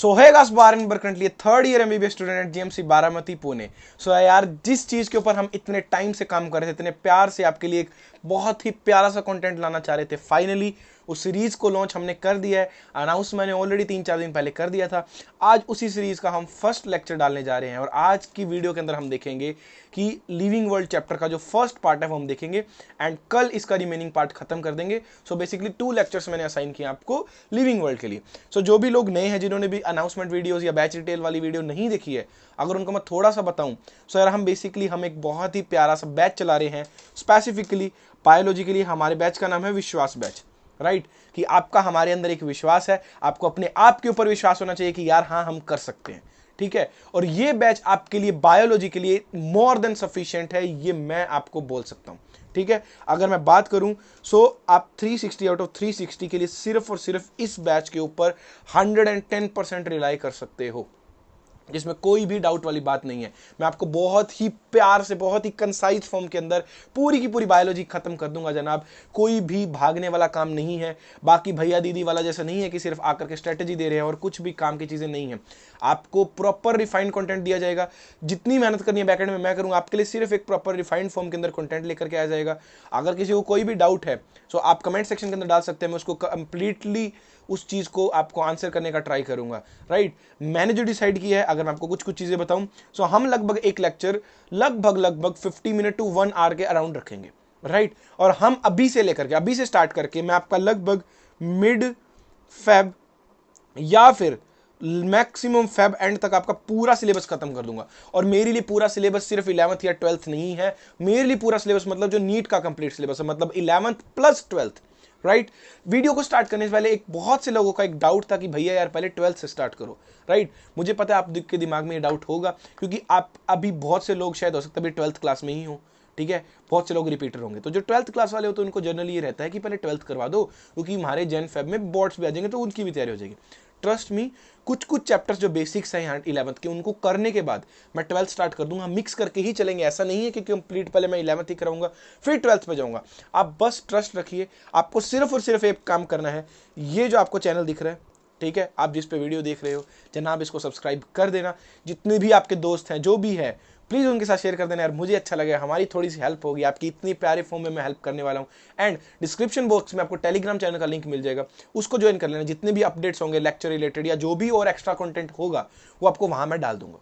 सोहेग Asbaran currently third year MBBS student at GMC Baramati Pune. So यार जिस चीज के ऊपर हम इतने टाइम से काम कर रहे थे, इतने प्यार से आपके लिए एक बहुत ही प्यारा सा कंटेंट लाना चाह रहे थे, फाइनली उस सीरीज को लॉन्च हमने कर दिया है। अनाउंस मैंने ऑलरेडी 3-4 दिन पहले कर दिया था। आज उसी सीरीज का हम फर्स्ट लेक्चर डालने जा रहे हैं और आज की वीडियो के अंदर हम देखेंगे कि लिविंग वर्ल्ड चैप्टर का जो फर्स्ट पार्ट है वो हम देखेंगे एंड कल इसका रिमेनिंग पार्ट खत्म कर देंगे। सो बेसिकली 2 लेक्चर्स मैंने असाइन किए आपको लिविंग वर्ल्ड के लिए। सो जो भी लोग नए हैं, जिन्होंने भी अनाउंसमेंट वीडियोस या बैच डिटेल वाली वीडियो नहीं देखी है, अगर उनको मैं थोड़ा सा बताऊं, सो यार हम बेसिकली हम एक बहुत ही प्यारा सा बैच चला रहे हैं स्पेसिफिकली बायोलॉजी के लिए। हमारे बैच का नाम है विश्वास बैच, राइट? कि आपका हमारे अंदर एक विश्वास है, आपको अपने आप के ऊपर विश्वास होना चाहिए कि यार हाँ हम कर सकते हैं, ठीक है? और ये बैच आपके लिए बायोलॉजी के लिए मोर देन सफिशिएंट है, ये मैं आपको बोल सकता हूं, ठीक है? अगर मैं बात करूं सो आप 360 आउट ऑफ 360 के लिए सिर्फ और सिर्फ इस बैच के ऊपर 110% रिलाई कर सकते हो, जिसमें कोई भी डाउट वाली बात नहीं है। मैं आपको बहुत ही प्यार से, बहुत ही कंसाइज फॉर्म के अंदर पूरी की पूरी बायोलॉजी खत्म कर दूंगा जनाब। कोई भी भागने वाला काम नहीं है, बाकी भैया दीदी वाला जैसा नहीं है कि सिर्फ आकर के स्ट्रेटेजी दे रहे हैं और कुछ भी काम की चीजें नहीं है। आपको प्रॉपर रिफाइंड कंटेंट दिया जाएगा। जितनी मेहनत करनी है बैकएंड में मैं करूंगा, आपके लिए सिर्फ एक प्रॉपर रिफाइंड फॉर्म के अंदर कंटेंट लेकर के आ जाएगा। अगर किसी को कोई भी डाउट है सो आप कमेंट सेक्शन के अंदर डाल सकते हैं, मैं उसको कंप्लीटली उस चीज को आपको आंसर करने का ट्राई करूंगा, राइट? मैंने जो डिसाइड किया है, अगर मैं आपको कुछ कुछ चीजें बताऊं, सो हम लगभग एक लेक्चर लगभग 50 मिनट टू 1 आवर के अराउंड रखेंगे, राइट? और हम अभी से लेकर के, अभी से स्टार्ट करके मैं आपका लगभग मिड फेब या फिर मैक्सिमम फेब एंड तक आपका पूरा सिलेबस खत्म कर दूंगा। और मेरे लिए पूरा सिलेबस सिर्फ 11th या 12th नहीं है, मेरे लिए पूरा सिलेबस मतलब जो नीट का कंप्लीट सिलेबस है, मतलब 11th plus 12th, right? Video को स्टार्ट करने से पहले एक बहुत से लोगों का एक डाउट था कि भैया यार पहले 12th से स्टार्ट करो, राइट? मुझे पता है आपके दिमाग में ये डाउट होगा, क्योंकि आप अभी बहुत से लोग शायद हो सकता है 12th क्लास में ही हो, ठीक है? बहुत से लोग रिपीटर होंगे, तो जो 12th क्लास वाले हो तो उनको जनरली ये रहता है कि पहले 12th करवा दो, क्योंकि हमारे जैन फेब में बोर्ड्स भी आ जाएंगे तो उनकी भी तैयारी हो जाएगी। ट्रस्ट मी, कुछ कुछ चैप्टर्स जो बेसिक्स हैं यहाँ 11th के, उनको करने के बाद मैं 12th स्टार्ट कर दूंगा। मिक्स करके ही चलेंगे, ऐसा नहीं है कि कंप्लीट पहले मैं 11th ही कराऊंगा फिर 12th पे जाऊंगा। आप बस ट्रस्ट रखिए, आपको सिर्फ और सिर्फ एक काम करना है। ये जो आपको चैनल दिख रहा है, ठीक है, आप जिस पे वीडियो देख रहे हो जनाब, इसको सब्सक्राइब कर देना। जितने भी आपके दोस्त हैं, जो भी है, प्लीज़ उनके साथ शेयर कर देना यार, मुझे अच्छा लगेगा, हमारी थोड़ी सी हेल्प होगी। आपकी इतनी प्यारे फॉर्म में मैं हेल्प करने वाला हूँ। एंड डिस्क्रिप्शन बॉक्स में आपको टेलीग्राम चैनल का लिंक मिल जाएगा, उसको ज्वाइन कर लेना। जितने भी अपडेट्स होंगे लेक्चर रिलेटेड या जो भी और एक्स्ट्रा कंटेंट होगा वो आपको वहाँ मैं डाल दूंगा,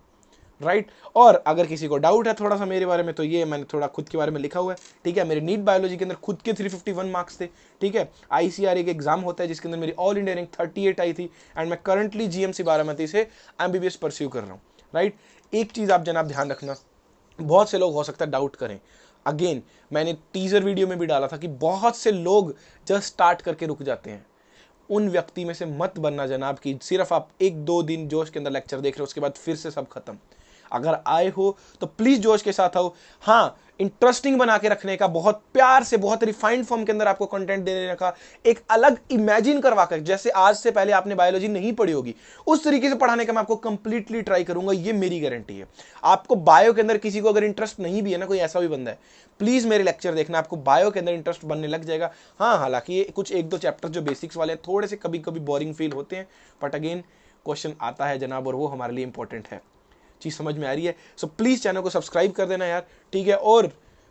राइट? और अगर किसी को डाउट है थोड़ा सा मेरे बारे में, तो ये मैंने थोड़ा खुद के बारे में लिखा हुआ है, ठीक है? मेरे नीट बायोलॉजी के अंदर खुद के 351 मार्क्स थे, ठीक है? ICR एक एग्जाम होता है जिसके अंदर मेरी ऑल इंडिया रैंक 38 आई थी एंड मैं करंटली GMC बारामती से MBBS परस्यू कर रहा हूँ, राइट? एक चीज़ आप जनाब ध्यान रखना, बहुत से लोग हो सकता है डाउट करें। अगेन मैंने टीजर वीडियो में भी डाला था कि बहुत से लोग जस्ट स्टार्ट करके रुक जाते हैं। उन व्यक्ति में से मत बनना जनाब कि सिर्फ आप 1-2 दिन जोश के अंदर लेक्चर देख रहे हो, उसके बाद फिर से सब खत्म। अगर आए हो तो प्लीज जोश के साथ आओ। हाँ, इंटरेस्टिंग बना के रखने का, बहुत प्यार से, बहुत रिफाइंड फॉर्म के अंदर आपको कंटेंट देने का, एक अलग इमेजिन करवा कर, जैसे आज से पहले आपने बायोलॉजी नहीं पढ़ी होगी उस तरीके से पढ़ाने का मैं आपको कंप्लीटली ट्राई करूंगा, ये मेरी गारंटी है। आपको बायो के अंदर किसी को अगर इंटरेस्ट नहीं भी है ना, कोई ऐसा भी बंदा है, प्लीज मेरे लेक्चर देखना, आपको बायो के अंदर इंटरेस्ट बनने लग जाएगा। हाँ, हालांकि कुछ 1-2 चैप्टर जो बेसिक्स वाले थोड़े से कभी कभी बोरिंग फील होते हैं, बट अगेन क्वेश्चन आता है जनाब, और वो हमारे लिए इंपॉर्टेंट है। चीज समझ में आ रही है? सो प्लीज चैनल को सब्सक्राइब कर देना यार, ठीक है? और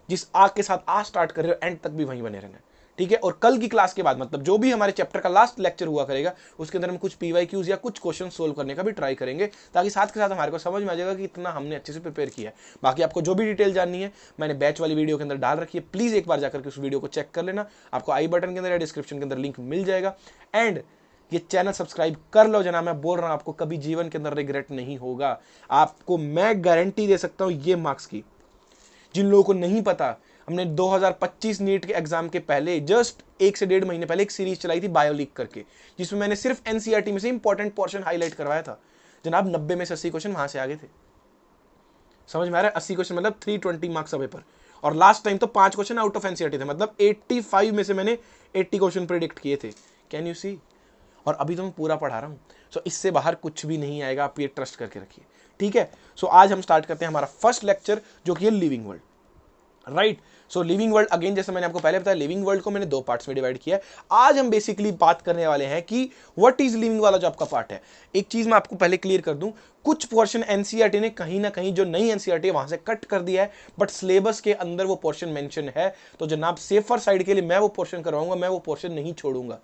जिस आग के साथ आज स्टार्ट कर रहे हो एंड तक भी वहीं बने रहना, ठीक है? और कल की क्लास के बाद, मतलब जो भी हमारे चैप्टर का लास्ट लेक्चर हुआ करेगा, उसके अंदर हम कुछ PYQs या कुछ क्वेश्चन सोल्व करने का भी ट्राई करेंगे, ताकि साथ के साथ हमारे को समझ में आ जाएगा कि इतना हमने अच्छे से प्रिपेयर किया है। बाकी आपको जो भी डिटेल जाननी है मैंने बैच वाली वीडियो के अंदर डाल रखी है, प्लीज एक बार जाकर के उस वीडियो को चेक कर लेना। आपको आई बटन के अंदर या डिस्क्रिप्शन के अंदर लिंक मिल जाएगा। एंड ये चैनल सब्सक्राइब कर लो जनाब, मैं बोल रहा हूं आपको कभी जीवन के अंदर रिग्रेट नहीं होगा। आपको मैं गारंटी दे सकता हूं ये मार्क्स की। जिन लोगों को नहीं पता, हमने 2025 नीट के एग्जाम के पहले जस्ट 1 से 1.5 महीने पहले एक सीरीज चलाई थी बायोलीक करके, जिसमें मैंने सिर्फ NCERT में से इंपॉर्टेंट पोर्शन हाईलाइट करवाया था जनाब। 90 में से 80 क्वेश्चन वहां से आ गए थे। समझ में आ रहा है? 80 क्वेश्चन मतलब 320 मार्क्स पेपर। और लास्ट टाइम तो 5 क्वेश्चन आउट ऑफ NCERT थे, मतलब 85 में से मैंने 80 क्वेश्चन प्रिडिक्ट किए थे। Can you see? और अभी तो मैं पूरा पढ़ा रहा हूं। सो इससे बाहर कुछ भी नहीं आएगा, आप ये ट्रस्ट करके रखिए, ठीक है? सो आज हम स्टार्ट करते हैं हमारा फर्स्ट लेक्चर, जो कि है लिविंग वर्ल्ड। राइट। सो लिविंग वर्ल्ड, अगेन जैसे मैंने आपको पहले बताया, लिविंग वर्ल्ड को मैंने 2 पार्ट्स में डिवाइड किया है। आज हम बेसिकली बात करने वाले हैं कि व्हाट इज लिविंग वाला जो आपका पार्ट है। एक चीज मैं आपको पहले क्लियर कर दूं, कुछ पोर्शन एनसीईआरटी ने कहीं ना कहीं, जो नई एनसीईआरटी है वहां से कट कर दिया है, बट सिलेबस के अंदर वो पोर्शन मेंशन है। तो जनाब सेफर साइड के लिए मैं वो पोर्शन करवाऊंगा, मैं वो पोर्शन नहीं छोड़ूंगा।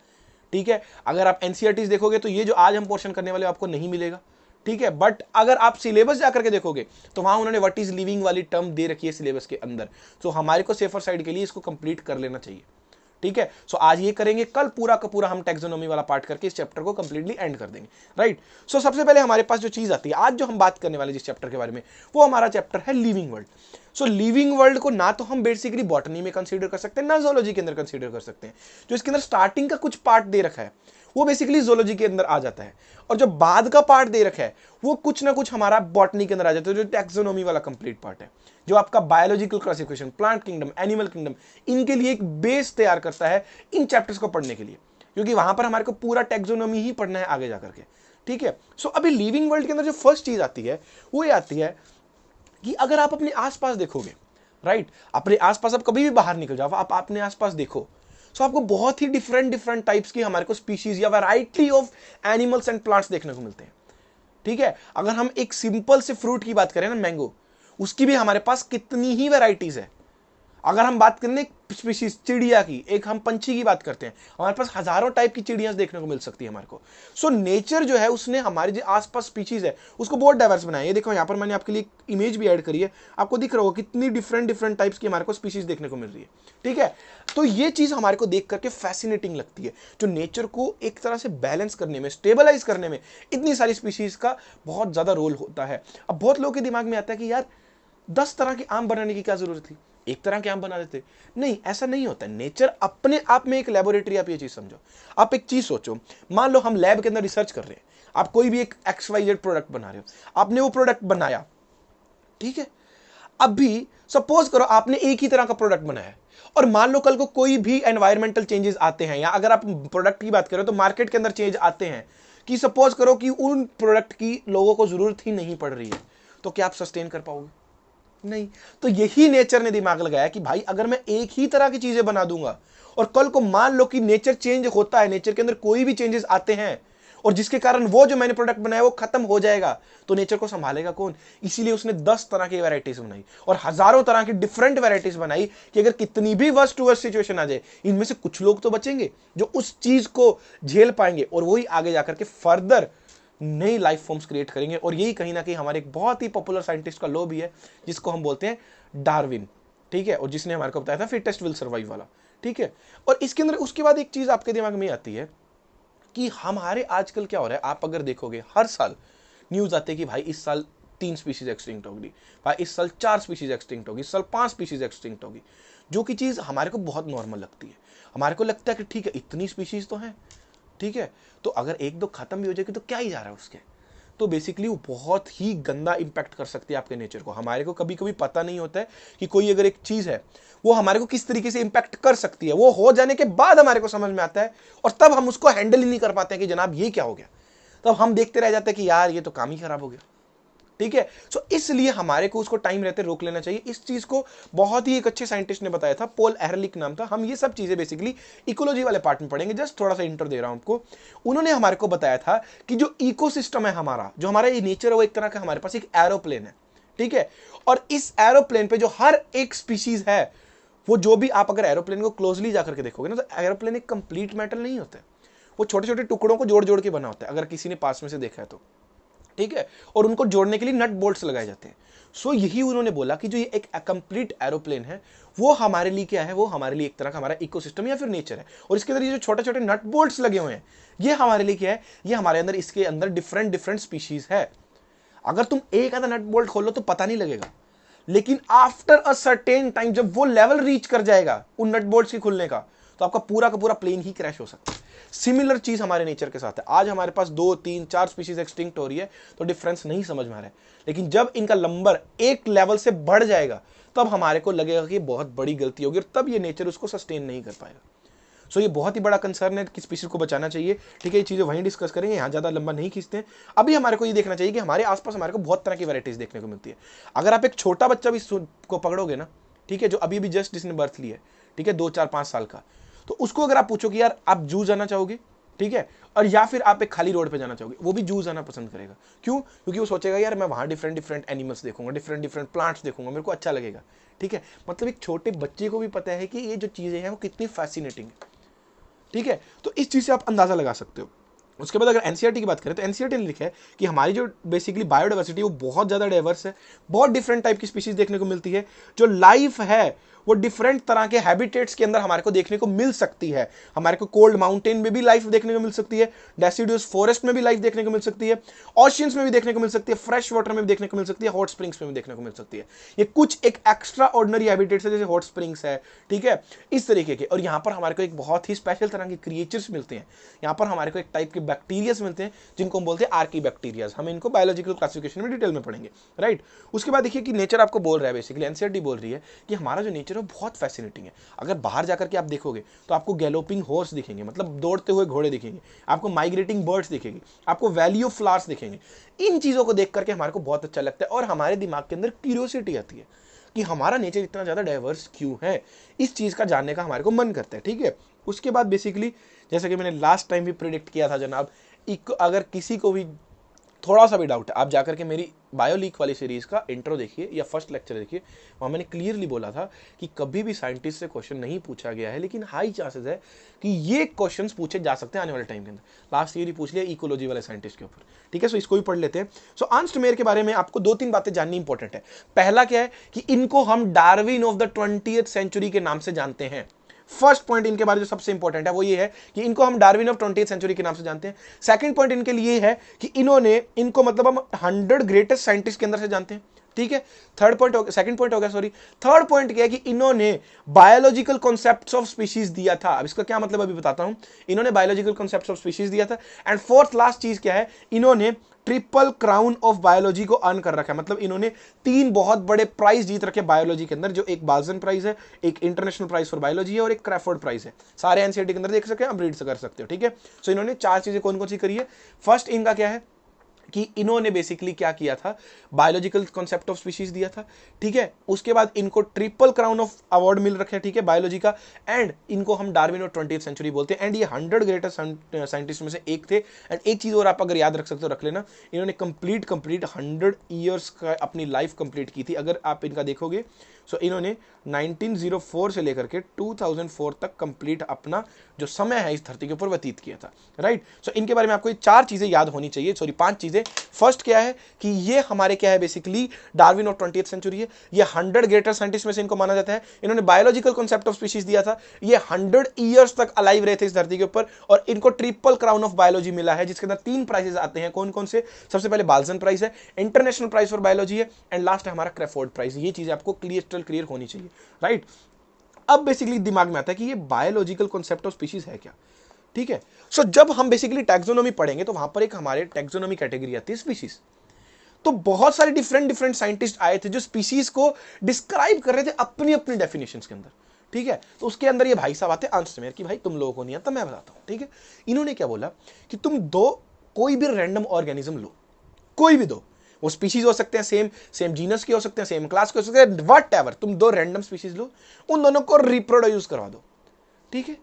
ठीक है, अगर आप एनसीईआरटीज देखोगे तो ये जो आज हम पोर्शन करने वाले आपको नहीं मिलेगा। ठीक है, बट अगर आप सिलेबस जाकर के देखोगे तो वहां उन्होंने व्हाट इज लिविंग वाली टर्म दे रखी है सिलेबस के अंदर। सो हमारे को सेफर साइड के लिए इसको कंप्लीट कर लेना चाहिए। ठीक है, सो आज ये करेंगे, कल पूरा का पूरा हम टैक्सोनॉमी वाला पार्ट करके इस चैप्टर को कंप्लीटली एंड कर देंगे। राइट। सो सबसे पहले हमारे पास जो चीज आती है, आज जो हम बात करने वाले जिस चैप्टर के बारे में, वो हमारा चैप्टर है लिविंग वर्ल्ड। सो लिविंग वर्ल्ड को ना तो हम बेसिकली बॉटनी में कंसीडर कर सकते हैं, ना जोलॉजी के अंदर कंसीडर कर सकते हैं। जो इसके अंदर स्टार्टिंग का कुछ पार्ट दे रखा है वो बेसिकली जोलॉजी के अंदर आ जाता है, और जो बाद का पार्ट दे रखा है वो कुछ ना कुछ हमारा बॉटनी के अंदर आ जाता है, जो टैक्सोनॉमी वाला कंप्लीट पार्ट है, जो आपका biological classification, plant kingdom, animal kingdom, इनके लिए एक बेस तैयार करता है इन चैप्टर्स को पढ़ने के लिए, क्योंकि वहां पर हमारे को पूरा टैक्सोनॉमी ही पढ़ना है आगे जाकर के। ठीक है, सो अभी लिविंग वर्ल्ड के अंदर जो फर्स्ट चीज आती है वो ये आती है कि अगर आप अपने आसपास देखोगे, राइट, अपने आसपास आप कभी भी बाहर निकल जाओ, आप अपने आसपास देखो, सो आपको बहुत ही डिफरेंट टाइप्स की हमारे को स्पीशीज या variety of animals and plants देखने को मिलते हैं। ठीक है, अगर हम एक सिंपल से फ्रूट की बात करें ना, मैंगो, उसकी भी हमारे पास कितनी ही वैरायटीज है। अगर हम बात करें स्पीशीज चिड़िया की, एक हम पंछी की बात करते हैं, हमारे पास हजारों टाइप की चिड़ियां देखने को मिल सकती है हमारे को। सो नेचर जो है उसने हमारे जो आसपास स्पीशीज है उसको बहुत डाइवर्स बनाया है। ये देखो यहाँ पर मैंने आपके लिए इमेज भी ऐड करी है, आपको दिख रहा होगा कितनी डिफरेंट टाइप्स की हमारे को स्पीशीज देखने को मिल रही है। ठीक है, तो ये चीज हमारे को देख करके फैसिनेटिंग लगती है, जो नेचर को एक तरह से बैलेंस करने में, स्टेबलाइज करने में इतनी सारी स्पीशीज का बहुत ज्यादा रोल होता है। अब बहुत लोगों के दिमाग में आता है कि यार 10 तरह के आम बनाने की क्या जरूरत थी, एक तरह के आम बना देते। नहीं, ऐसा नहीं होता। नेचर अपने आप में एक लेबोरेटरी, आप ये चीज समझो। आप एक चीज सोचो, मान लो हम लैब के अंदर रिसर्च कर रहे हैं, आप कोई भी एक XYZ प्रोडक्ट बना रहे हो, आपने वो प्रोडक्ट बनाया, ठीक है, अभी सपोज करो आपने एक ही तरह का प्रोडक्ट बनाया, और मान लो कल को कोई भी एनवायरमेंटल चेंजेस आते हैं, या अगर आप प्रोडक्ट की बात करो तो मार्केट के अंदर चेंज आते हैं, कि सपोज करो कि उन प्रोडक्ट की लोगों को जरूरत ही नहीं पड़ रही है, तो क्या आप सस्टेन कर पाओगे? नहीं। तो यही नेचर ने दिमाग लगाया कि भाई अगर मैं एक ही तरह की चीजें बना दूंगा, और कल को मान लो कि नेचर चेंज होता है, नेचर के अंदर कोई भी चेंजेस आते हैं, और जिसके कारण वो जो मैंने प्रोडक्ट बनाया वो खत्म हो जाएगा, तो नेचर को संभालेगा कौन? इसीलिए उसने 10 तरह की वैरायटीज बनाई, और हजारों तरह की डिफरेंट वैरायटीज बनाई, कि अगर कितनी भी वर्स्ट टू वर्स्ट सिचुएशन आ जाए, इनमें से कुछ लोग तो बचेंगे जो उस चीज को झेल पाएंगे, और वही आगे जाकर के फर्दर नई लाइफ फॉर्म्स क्रिएट करेंगे। और यही कहीं ना कहीं हमारे एक बहुत ही पॉपुलर साइंटिस्ट का लॉ भी है, जिसको हम बोलते हैं डार्विन। ठीक है, और जिसने हमारे को बताया था फिटेस्ट विल सर्वाइव वाला। ठीक है, और इसके अंदर उसके बाद एक चीज आपके दिमाग में आती है कि हमारे आजकल क्या हो रहा है। आप अगर देखोगे हर साल न्यूज आते हैं कि भाई इस साल 3 स्पीशीज एक्सटिंक्ट होगी, भाई इस साल 4 स्पीशीज एक्सटिंक्ट होगी, इस साल 5 स्पीशीज एक्सटिंक्ट होगी, जो कि चीज हमारे को बहुत नॉर्मल लगती है। हमारे को लगता है कि ठीक है इतनी स्पीशीज तो हैं, ठीक है, तो अगर एक दो खत्म भी हो जाएगी तो क्या ही जा रहा है उसके। तो बेसिकली वो बहुत ही गंदा इंपैक्ट कर सकती है आपके नेचर को। हमारे को कभी कभी पता नहीं होता है कि कोई अगर एक चीज है वो हमारे को किस तरीके से इंपैक्ट कर सकती है, वो हो जाने के बाद हमारे को समझ में आता है, और तब हम उसको हैंडल ही नहीं कर पाते हैं कि जनाब ये क्या हो गया। तब हम देखते रह जाते हैं कि यार ये तो काम ही खराब हो गया। ठीक है, सो इसलिए हमारे को उसको टाइम रहते रोक लेना चाहिए। इस चीज को बहुत ही एक अच्छे साइंटिस्ट ने बताया था, पॉल एहरलिक नाम था। हम ये सब चीजें बेसिकली इकोलॉजी वाले पार्ट में पढ़ेंगे, जस्ट थोड़ा सा इंटर दे रहा हूं आपको। उन्होंने हमारे को बताया था कि जो इकोसिस्टम है हमारा, जो हमारा ये नेचर है, वो एक तरह का हमारे पास एक एरोप्लेन है। ठीक है, और इस एरोप्लेन पे जो हर एक स्पीशीज है, वो जो भी आप अगर एरोप्लेन को क्लोजली जाकर के देखोगे ना, तो एरोप्लेन एक कंप्लीट मेटल नहीं होता है, वो छोटे छोटे टुकड़ों को जोड़ जोड़ के बना होता है, अगर किसी ने पास में से देखा है तो। ठीक है, और उनको जोड़ने के लिए नट बोल्ट्स लगाए जाते हैं। सो यही उन्होंने बोला कि जो ये एक कंप्लीट एरोप्लेन है, वो हमारे लिए क्या है, वो हमारे लिए एक तरह का हमारा इकोसिस्टम या फिर नेचर है। और इसके अंदर ये जो छोटे छोटे नट बोल्ट्स लगे हुए हैं, ये हमारे लिए क्या है, ये हमारे अंदर, इसके अंदर डिफरेंट स्पीशीज है। अगर तुम एक आधा नट बोल्ट खोलो तो पता नहीं लगेगा, लेकिन आफ्टर अ सर्टेन टाइम जब वो लेवल रीच कर जाएगा उन नट बोल्ट्स के खुलने का, तो आपका पूरा का पूरा प्लेन ही क्रैश हो सकता है। सिमिलर चीज हमारे नेचर के साथ है। आज हमारे पास 2, 3, 4 स्पीशीज एक्सटिंक्ट हो रही है, तो डिफरेंस नहीं समझ में आ रहा है, लेकिन जब इनका नंबर एक लेवल से बढ़ जाएगा तब हमारे को लगेगा कि बहुत बड़ी गलती होगी, और तब ये नेचर उसको सस्टेन नहीं कर पाएगा। सो ये बहुत ही बड़ा कंसर्न है कि स्पीशीज को बचाना चाहिए। ठीक है, ये चीजें वहीं डिस्कस करेंगे, यहाँ ज्यादा लंबा नहीं खींचते हैं। अभी हमारे को ये देखना चाहिए कि हमारे आसपास हमारे को बहुत तरह की वैरायटीज देखने को मिलती है। अगर आप एक छोटा बच्चा भी को पकड़ोगे ना, ठीक है, जो अभी भी जस्ट जिसने बर्थ लिया है, ठीक है, 2 4 5 साल का, तो उसको अगर आप पूछो कि यार आप जू जाना चाहोगे, ठीक है, और या फिर आप एक खाली रोड पे जाना चाहोगे, वो भी जू जाना पसंद करेगा। क्यों? क्योंकि वो सोचेगा यार मैं वहां डिफरेंट डिफरेंट एनिमल्स देखूंगा, डिफरेंट डिफरेंट प्लांट्स देखूंगा, मेरे को अच्छा लगेगा। ठीक है, मतलब एक छोटे बच्चे को भी पता है कि ये जो चीजें हैं वो कितनी फैसिनेटिंग है। ठीक है, तो इस चीज से आप अंदाजा लगा सकते हो। उसके बाद अगर एनसीईआरटी की बात करें तो एनसीईआरटी ने लिखा है कि हमारी जो बेसिकली बायोडाइवर्सिटी वो बहुत ज़्यादा डाइवर्स है, बहुत डिफरेंट टाइप की स्पीशीज देखने को मिलती है। जो लाइफ है वो डिफरेंट तरह के हैबिटेट्स के अंदर हमारे को देखने को मिल सकती है। हमारे को कोल्ड माउंटेन में भी लाइफ देखने को मिल सकती है, डेसिडुअस फॉरेस्ट में भी लाइफ देखने को मिल सकती है, ओशियंस में भी देखने को मिल सकती है, फ्रेश वाटर में भी देखने को मिल सकती है, हॉट स्प्रिंग्स में भी देखने को मिल सकती है। ये कुछ एक एक्स्ट्रा ऑर्डिनरी हैबिटेट्स है, जैसे हॉट स्प्रिंग्स है, ठीक है, इस तरीके के। और यहाँ पर हमारे को एक बहुत ही स्पेशल तरह के क्रिएचर्स मिलते हैं। यहाँ पर हमारे को एक टाइप के बैक्टीरियाज मिलते हैं जिनको हम बोलते हैं आर्की बैक्टीरियाज। हम इनको बायोलॉजिकल क्लासिफिकेशन में डिटेल में पढ़ेंगे, राइट। उसके बाद देखिए कि नेचर आपको बोल रहा है, बेसिकली एनसीईआरटी बोल रही है कि हमारा जो नेचर है वो बहुत फैसिनेटिंग है। अगर बाहर जाकर के आप देखोगे तो आपको गैलोपिंग हॉर्स दिखेंगे, मतलब दौड़ते हुए घोड़े दिखेंगे, आपको माइग्रेटिंग बर्ड्स दिखेंगे, आपको वैली ऑफ फ्लावर्स दिखेंगे। इन चीजों को देख करके हमारे को बहुत अच्छा लगता है और हमारे दिमाग के अंदर क्यूरियोसिटी आती है कि हमारा नेचर इतना ज्यादा डाइवर्स क्यों है। इस चीज का जानने का हमारे को मन करता है, ठीक है। उसके बाद बेसिकली जैसा कि मैंने लास्ट टाइम भी प्रेडिक्ट किया था जनाब, अगर किसी को भी थोड़ा सा भी डाउट है, आप जाकर के मेरी बायोलीक वाली सीरीज का इंट्रो देखिए या फर्स्ट लेक्चर देखिए, वहाँ मैंने क्लियरली बोला था कि कभी भी साइंटिस्ट से क्वेश्चन नहीं पूछा गया है, लेकिन हाई चांसेस है कि ये क्वेश्चंस पूछे जा सकते हैं आने वाले टाइम के अंदर। लास्ट ईयर ही पूछ लिया इकोलॉजी वाले साइंटिस्ट के ऊपर, ठीक है। सो इसको भी पढ़ लेते हैं। सो अर्नस्ट मेयर के बारे में आपको 2 3 बातें जाननी इंपॉर्टेंट है। पहला क्या है कि इनको हम Darwin of the 20th century के नाम से जानते हैं। फर्स्ट पॉइंट इनके बारे में जो सबसे इंपॉर्टेंट है वो ये है कि इनको हम डार्विन ऑफ 20th सेंचुरी के नाम से जानते हैं। सेकंड पॉइंट इनके लिए है कि इनको मतलब हम 100 ग्रेटेस्ट साइंटिस्ट के अंदर से जानते हैं, ठीक है। सेकंड पॉइंट हो गया, सॉरी। थर्ड पॉइंट क्या है कि इन्होंने बायोलॉजिकल कॉन्सेप्ट्स ऑफ स्पीशीज दिया था। अब इसका क्या मतलब अभी बताता हूं। इन्होंने बायोलॉजिकल कॉन्सेप्ट्स ऑफ स्पीशीज दिया था। एंड फोर्थ लास्ट चीज क्या है, इन्होंने ट्रिपल क्राउन ऑफ बायोलॉजी को अर्न कर रखा है। मतलब इन्होंने 3 बहुत बड़े प्राइज जीत रखे बायोलॉजी के अंदर, जो एक बाल्जन प्राइज है, एक इंटरनेशनल प्राइज फॉर बायोलॉजी है और एक क्रैफोर्ड प्राइज है। सारे एनसीईआरटी के अंदर देख सकते हैं, आप रीड कर सकते हो, ठीक है। सो इन्होंने 4 चीजें कौन कौन सी करी है। फर्स्ट इनका क्या है कि इन्होंने बेसिकली क्या किया था, बायोलॉजिकल कॉन्सेप्ट ऑफ स्पीशीज दिया था, ठीक है। उसके बाद इनको ट्रिपल क्राउन ऑफ अवार्ड मिल रखे, ठीक है, बायोलॉजी का। एंड इनको हम डार्विन ऑफ 20th सेंचुरी बोलते हैं। एंड ये 100 ग्रेटेस्ट साइंटिस्ट में से एक थे। एंड एक चीज और आप अगर याद रख सकते हो रख लेना, इन्होंने कंप्लीट 100 ईयर्स का अपनी लाइफ कंप्लीट की थी। अगर आप इनका देखोगे सो इन्होंने 1904 से लेकर के 2004 तक कंप्लीट अपना जो समय है इस धरती के ऊपर व्यतीत किया था, राइट। सो इनके बारे में आपको ये 4 चीजें याद होनी चाहिए, सॉरी 5 चीजें। फर्स्ट क्या है कि ये हमारे क्या है, basically Darwin of 20th century है। ये 100 ग्रेटर साइंटिस्ट में से इनको माना जाता है। इन्होंने बायोलॉजिकल कॉन्सेप्ट ऑफ स्पीशीज दिया था। ये 100 ईयर्स तक अलाइव रहे थे इस धरती के ऊपर और इनको ट्रिपल क्राउन ऑफ बायोलॉजी मिला है, जिसके अंदर 3 प्राइजेस आते हैं। कौन कौन से? सबसे पहले बाल्जन प्राइज है, इंटरनेशनल प्राइज फॉर बायोलॉजी है, एंड लास्ट है हमारा क्रैफोर्ड प्राइज। ये चीजें आपको क्लियर होनी चाहिए, राइट। अब बेसिकली दिमाग में आता है कि ये बायोलॉजिकल कॉन्सेप्ट ऑफ स्पीशीज है क्या, ठीक है। सो जब हम बेसिकली टैक्सोनॉमी पढ़ेंगे तो वहां पर एक हमारे टैक्सोनॉमी कैटेगरी आती है स्पीशीज। तो बहुत सारे डिफरेंट साइंटिस्ट आए थे जो स्पीशीज को डिस्क्राइब कर रहे थे अपनी अपनी डेफिनेशंस के अंदर, ठीक है। तो उसके अंदर ये भाई साहब आते हैं अर्नस्ट मेयर कि भाई तुम लोगों को नहीं आता, मैं बताता हूं, ठीक है। इन्होंने क्या बोला कि तुम कोई भी रैंडम ऑर्गेनिज्म लो, कोई भी दो, वो स्पीशीज हो सकते हैं, सेम जीनस के हो सकते हैं, सेम क्लास के हो सकते हैं, व्हाटएवर, तुम 2 रैंडम स्पीशीज लो, उन दोनों को रिप्रोड्यूस करवा दो, ठीक है।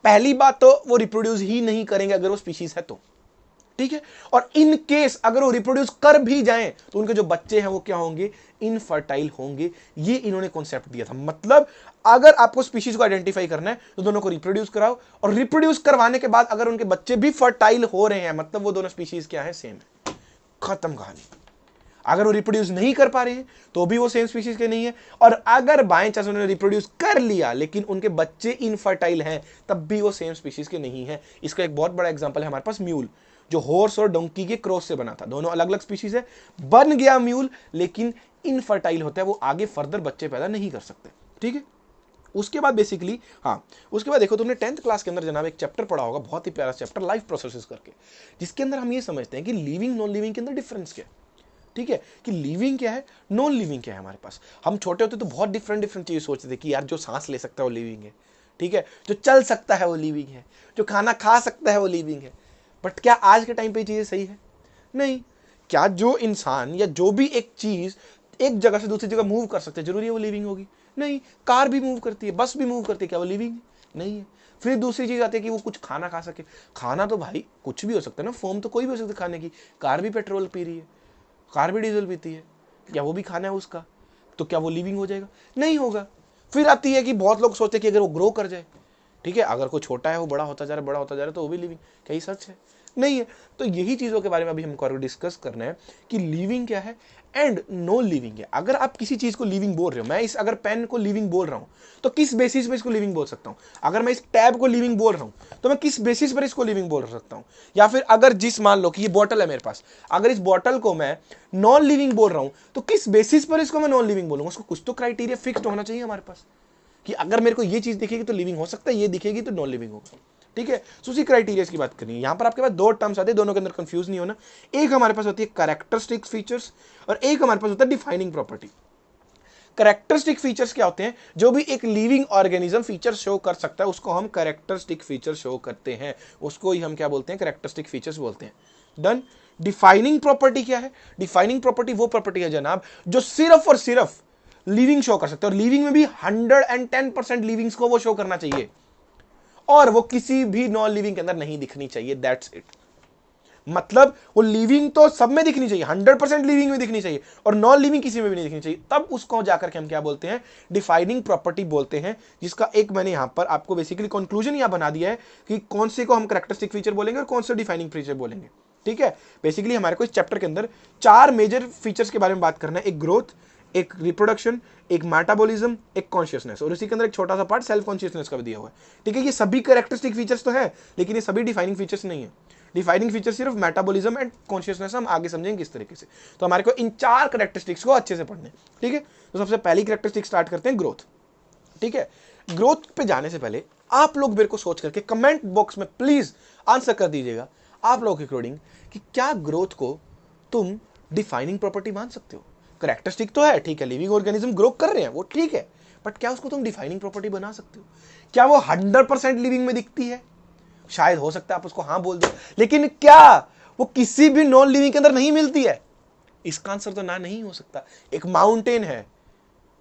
पहली बात तो वो रिप्रोड्यूस ही नहीं करेंगे अगर वो स्पीशीज है तो, ठीक है। और इन केस अगर वो रिप्रोड्यूस कर भी जाएं तो उनके जो बच्चे हैं वो क्या होंगे, इनफर्टाइल होंगे। ये इन्होंने कॉन्सेप्ट दिया था। मतलब अगर आपको स्पीशीज को आइडेंटिफाई करना है तो दोनों को रिप्रोड्यूस कराओ, और रिप्रोड्यूस करवाने के बाद अगर उनके बच्चे भी फर्टाइल हो रहे हैं, मतलब वो दोनों स्पीशीज क्या है, सेम है, खत्म कहानी। अगर वो रिप्रोड्यूस नहीं कर पा रहे हैं तो भी वो सेम स्पीशीज के नहीं है, और अगर बाय चांस उन्होंने रिप्रोड्यूस कर लिया लेकिन उनके बच्चे इनफर्टाइल हैं तब भी वो सेम स्पीशीज के नहीं है। इसका एक बहुत बड़ा एग्जांपल है हमारे पास म्यूल, जो हॉर्स और डोंकी के क्रॉस से बना था। दोनों अलग अलग स्पीशीज है, बन गया म्यूल लेकिन इनफर्टाइल होता है, वो आगे फर्दर बच्चे पैदा नहीं कर सकते, ठीक है। उसके बाद बेसिकली उसके बाद देखो तुमने 10th क्लास के अंदर जनाब एक चैप्टर पढ़ा होगा, बहुत ही प्यारा चैप्टर, लाइफ प्रोसेसेस करके, जिसके अंदर हम ये समझते हैं कि लिविंग नॉन लिविंग के अंदर डिफरेंस क्या है, ठीक है, कि लिविंग क्या है, नॉन लिविंग क्या है। हमारे पास हम छोटे होते तो बहुत डिफरेंट चीजें सोचते थे कि यार जो सांस ले सकता है वो लिविंग है, ठीक है, जो चल सकता है वो लिविंग है, जो खाना खा सकता है वो लिविंग है। बट क्या आज के टाइम पे चीजें सही है? नहीं। क्या जो इंसान या जो भी एक चीज एक जगह से दूसरी जगह मूव कर सकते हैं जरूरी है वो लिविंग होगी? नहीं। कार भी मूव करती है, बस भी मूव करती है, क्या वो लिविंग है? नहीं है। फिर दूसरी चीज आती है कि वो कुछ खाना खा सके। खाना तो भाई कुछ भी हो सकता है ना, फॉर्म तो कोई भी हो सकता है खाने की। कार भी पेट्रोल पी रही है, कार भी डीजल पीती है, क्या वो भी खाना है उसका? तो क्या वो लिविंग हो जाएगा? नहीं होगा। फिर आती है कि बहुत लोग सोचते हैं कि अगर वो ग्रो कर जाए, ठीक है, अगर कोई छोटा है वो बड़ा होता जा रहा है, बड़ा होता जा रहा है, तो वो भी लिविंग। क्या ये सच है? नहीं है। तो यही चीजों के बारे में अभी हमको डिस्कस करना है कि लिविंग क्या है एंड नो लिविंग है। अगर आप किसी चीज को लिविंग बोल रहे हो, मैं इस अगर पेन को लिविंग बोल रहा हूं तो किस बेसिस पर इसको लिविंग बोल सकता हूं? अगर मैं इस टैब को लिविंग बोल रहा हूं तो मैं किस बेसिस पर इसको लिविंग बोल सकता हूं? या फिर अगर मान लो कि ये बॉटल है मेरे पास, अगर इस बॉटल को मैं नॉन लिविंग बोल रहा हूं तो किस बेसिस पर इसको मैं नॉन लिविंग बोलूंगा? उसको कुछ तो क्राइटेरिया फिक्स्ड होना चाहिए हमारे पास कि अगर मेरे को ये चीज दिखेगी तो लिविंग हो सकता है, ये दिखेगी तो नॉन लिविंग होगा। ठीक है, सो उसी क्राइटेरिया की बात करनी है। यहां पर आपके पास दो टर्म्स आते हैं, दोनों के अंदर कंफ्यूज नहीं होना। एक हमारे पास होती है कैरेक्टरिस्टिक फीचर्स और एक हमारे पास होता है डिफाइनिंग प्रॉपर्टी। कैरेक्टरिस्टिक फीचर्स क्या होते हैं? जो भी एक लिविंग ऑर्गेनिज्म फीचर शो कर सकता है उसको हम कैरेक्टरिस्टिक फीचर शो करते हैं, उसको ही हम क्या बोलते हैं? कैरेक्टरिस्टिक फीचर्स बोलते हैं। डन। डिफाइनिंग प्रॉपर्टी क्या है? डिफाइनिंग प्रॉपर्टी वो प्रॉपर्टी है जनाब जो सिर्फ और सिर्फ लिविंग शो कर सकते हैं, और लिविंग में भी 110% लिविंग्स को वो शो करना चाहिए, और वो किसी भी नॉन लिविंग के अंदर नहीं दिखनी चाहिए। That's it. मतलब वो लिविंग तो सब में दिखनी चाहिए, 100% लिविंग में दिखनी चाहिए, और नॉन लिविंग किसी में भी नहीं दिखनी चाहिए। तब उसको जाकर के हम क्या बोलते हैं? डिफाइनिंग प्रॉपर्टी बोलते हैं। जिसका एक मैंने यहां पर आपको बेसिकली कंक्लूजन यहां बना दिया है कि कौन से को हम कैरेक्टरिस्टिक फीचर बोलेंगे और कौन से डिफाइनिंग फीचर बोलेंगे। ठीक है, बेसिकली हमारे को इस चैप्टर के अंदर 4 मेजर फीचर्स के बारे में बात करना है। एक ग्रोथ, एक रिप्रोडक्शन, एक मेटाबॉलिज्म, एक कॉन्शियसनेस, और इसी के अंदर एक छोटा सा पार्ट सेल्फ कॉन्शियसनेस का भी दिया हुआ है। ठीक है, ये सभी कैरेक्टरिस्टिक फीचर्स तो है, लेकिन ये सभी डिफाइनिंग फीचर्स नहीं है। डिफाइनिंग फीचर सिर्फ मेटाबॉलिज्म एंड कॉन्शियसनेस, हम आगे समझेंगे किस तरीके से। तो हमारे को इन 4 कैरेक्टरिस्टिक्स को अच्छे से पढ़ने। ठीक है, तो सबसे पहली कैरेक्टरिस्टिक स्टार्ट करते हैं, ग्रोथ। ठीक है, ग्रोथ पे जाने से पहले आप लोग मेरे को सोच करके कमेंट बॉक्स में प्लीज आंसर कर दीजिएगा आप लोगों के अकॉर्डिंग कि क्या ग्रोथ को तुम डिफाइनिंग प्रॉपर्टी मान सकते हो? कैरेक्टरिस्टिक तो है, ठीक है, लिविंग ऑर्गेनिज्म ग्रो कर रहे हैं, वो ठीक है, बट क्या उसको तुम डिफाइनिंग प्रॉपर्टी बना सकते हो? क्या वो 100% लिविंग में दिखती है? शायद हो सकता है आप उसको हाँ बोल दो, लेकिन क्या वो किसी भी नॉन लिविंग के अंदर नहीं मिलती है? इसका आंसर तो ना नहीं हो सकता। एक माउंटेन है,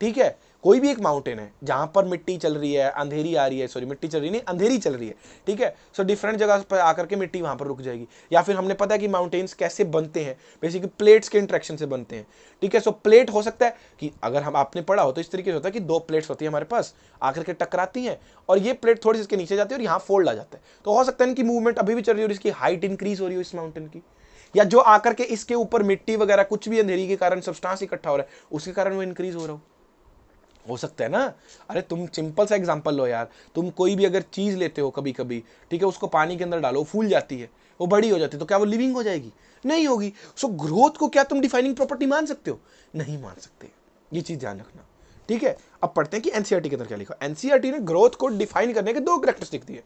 ठीक है, कोई भी एक माउंटेन है जहां पर मिट्टी चल रही है, अंधेरी आ रही है, सॉरी मिट्टी चल रही नहीं, अंधेरी चल रही है, ठीक है, सो डिफरेंट जगह पर आकर के मिट्टी वहां पर रुक जाएगी। या फिर हमने पता है कि माउंटेन्स कैसे बनते हैं, बेसिकली प्लेट्स के इंट्रैक्शन से बनते हैं। ठीक है, सो प्लेट हो सकता है कि अगर हम आपने पढ़ा हो तो इस तरीके से होता है कि 2 प्लेट्स होती है हमारे पास, आकर के टकराती हैं, और ये प्लेट थोड़ी सी इसके नीचे जाती है और यहाँ फोल्ड आ जाता है। तो हो सकता है इनकी मूवमेंट अभी भी चल रही है और इसकी हाइट इंक्रीज हो रही हो इस माउंटेन की, या जो आकर के इसके ऊपर मिट्टी वगैरह कुछ भी अंधेरी के कारण सब्सटेंस इकट्ठा हो रहा है उसके कारण वो इंक्रीज हो रहा हो सकता है ना। अरे तुम सिंपल सा एग्जांपल लो यार, तुम कोई भी अगर चीज लेते हो कभी कभी, ठीक है, उसको पानी के अंदर डालो, फूल जाती है, वो बड़ी हो जाती है, तो क्या वो लिविंग हो जाएगी? नहीं होगी। सो ग्रोथ को क्या तुम डिफाइनिंग प्रॉपर्टी मान सकते हो? नहीं मान सकते, ये चीज ध्यान रखना। ठीक है, अब पढ़ते हैं कि एनसीईआरटी के अंदर क्या लिखा। एनसीईआरटी ने ग्रोथ को डिफाइन करने के 2 कैरेक्टरिस्टिक दिए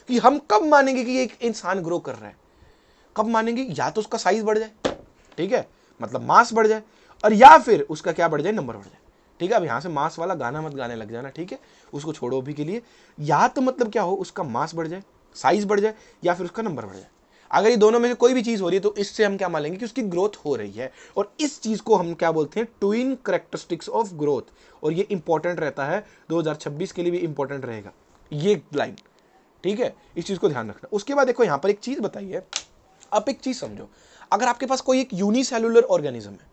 कि हम कब मानेंगे कि एक इंसान ग्रो कर रहा है। कब मानेंगे? या तो उसका साइज बढ़ जाए, ठीक है, मतलब मास बढ़ जाए, और या फिर उसका क्या बढ़ जाए? नंबर बढ़ जाए। ठीक है, अब यहां से मास वाला गाना मत गाने लग जाना, ठीक है, उसको छोड़ो अभी के लिए। या तो मतलब क्या हो, उसका मास बढ़ जाए, साइज बढ़ जाए, या फिर उसका नंबर बढ़ जाए। अगर ये दोनों में से कोई भी चीज हो रही है तो इससे हम क्या मानेंगे कि उसकी ग्रोथ हो रही है, और इस चीज को हम क्या बोलते हैं? Twin characteristics of growth. और ये इंपॉर्टेंट रहता है, 2026 के लिए भी इंपॉर्टेंट रहेगा ये लाइन। ठीक है, इस चीज को ध्यान रखना। उसके बाद देखो यहां पर एक चीज बताई है, आप एक चीज समझो, अगर आपके पास कोई एक यूनिसेलुलर ऑर्गेनिज्म है,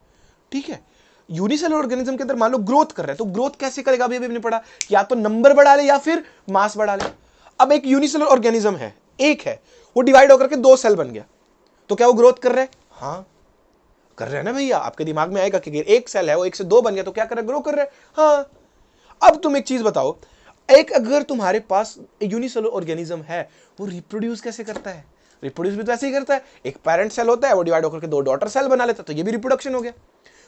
ठीक है, यूनिसेलुलर ऑर्गेनिज्म के अंदर मान लो ग्रोथ कर रहा है, तो ग्रोथ कैसे करेगा? अभी हमने पढ़ा, या तो नंबर बढ़ा ले या फिर मास बढ़ा ले। अब एक यूनिसेलुलर ऑर्गेनिज्म है, एक है, वो डिवाइड होकर के 2 सेल बन गया, तो क्या वो ग्रोथ कर रहा है? हाँ कर रहा है ना भैया। आपके दिमाग में आएगा कि एक सेल है वो 1 से 2 बन गया, तो क्या कर रहा है? ग्रो कर रहा है। हाँ, अब तुम एक चीज बताओ, एक अगर तुम्हारे पास यूनिसेलुलर ऑर्गेनिज्म है, वो रिप्रोड्यूस कैसे करता है? रिप्रोड्यूस भी तो ऐसे ही करता है, एक पेरेंट सेल होता है, वो डिवाइड होकर के 2 डॉटर सेल बना लेता है, तो ये भी रिप्रोडक्शन हो गया।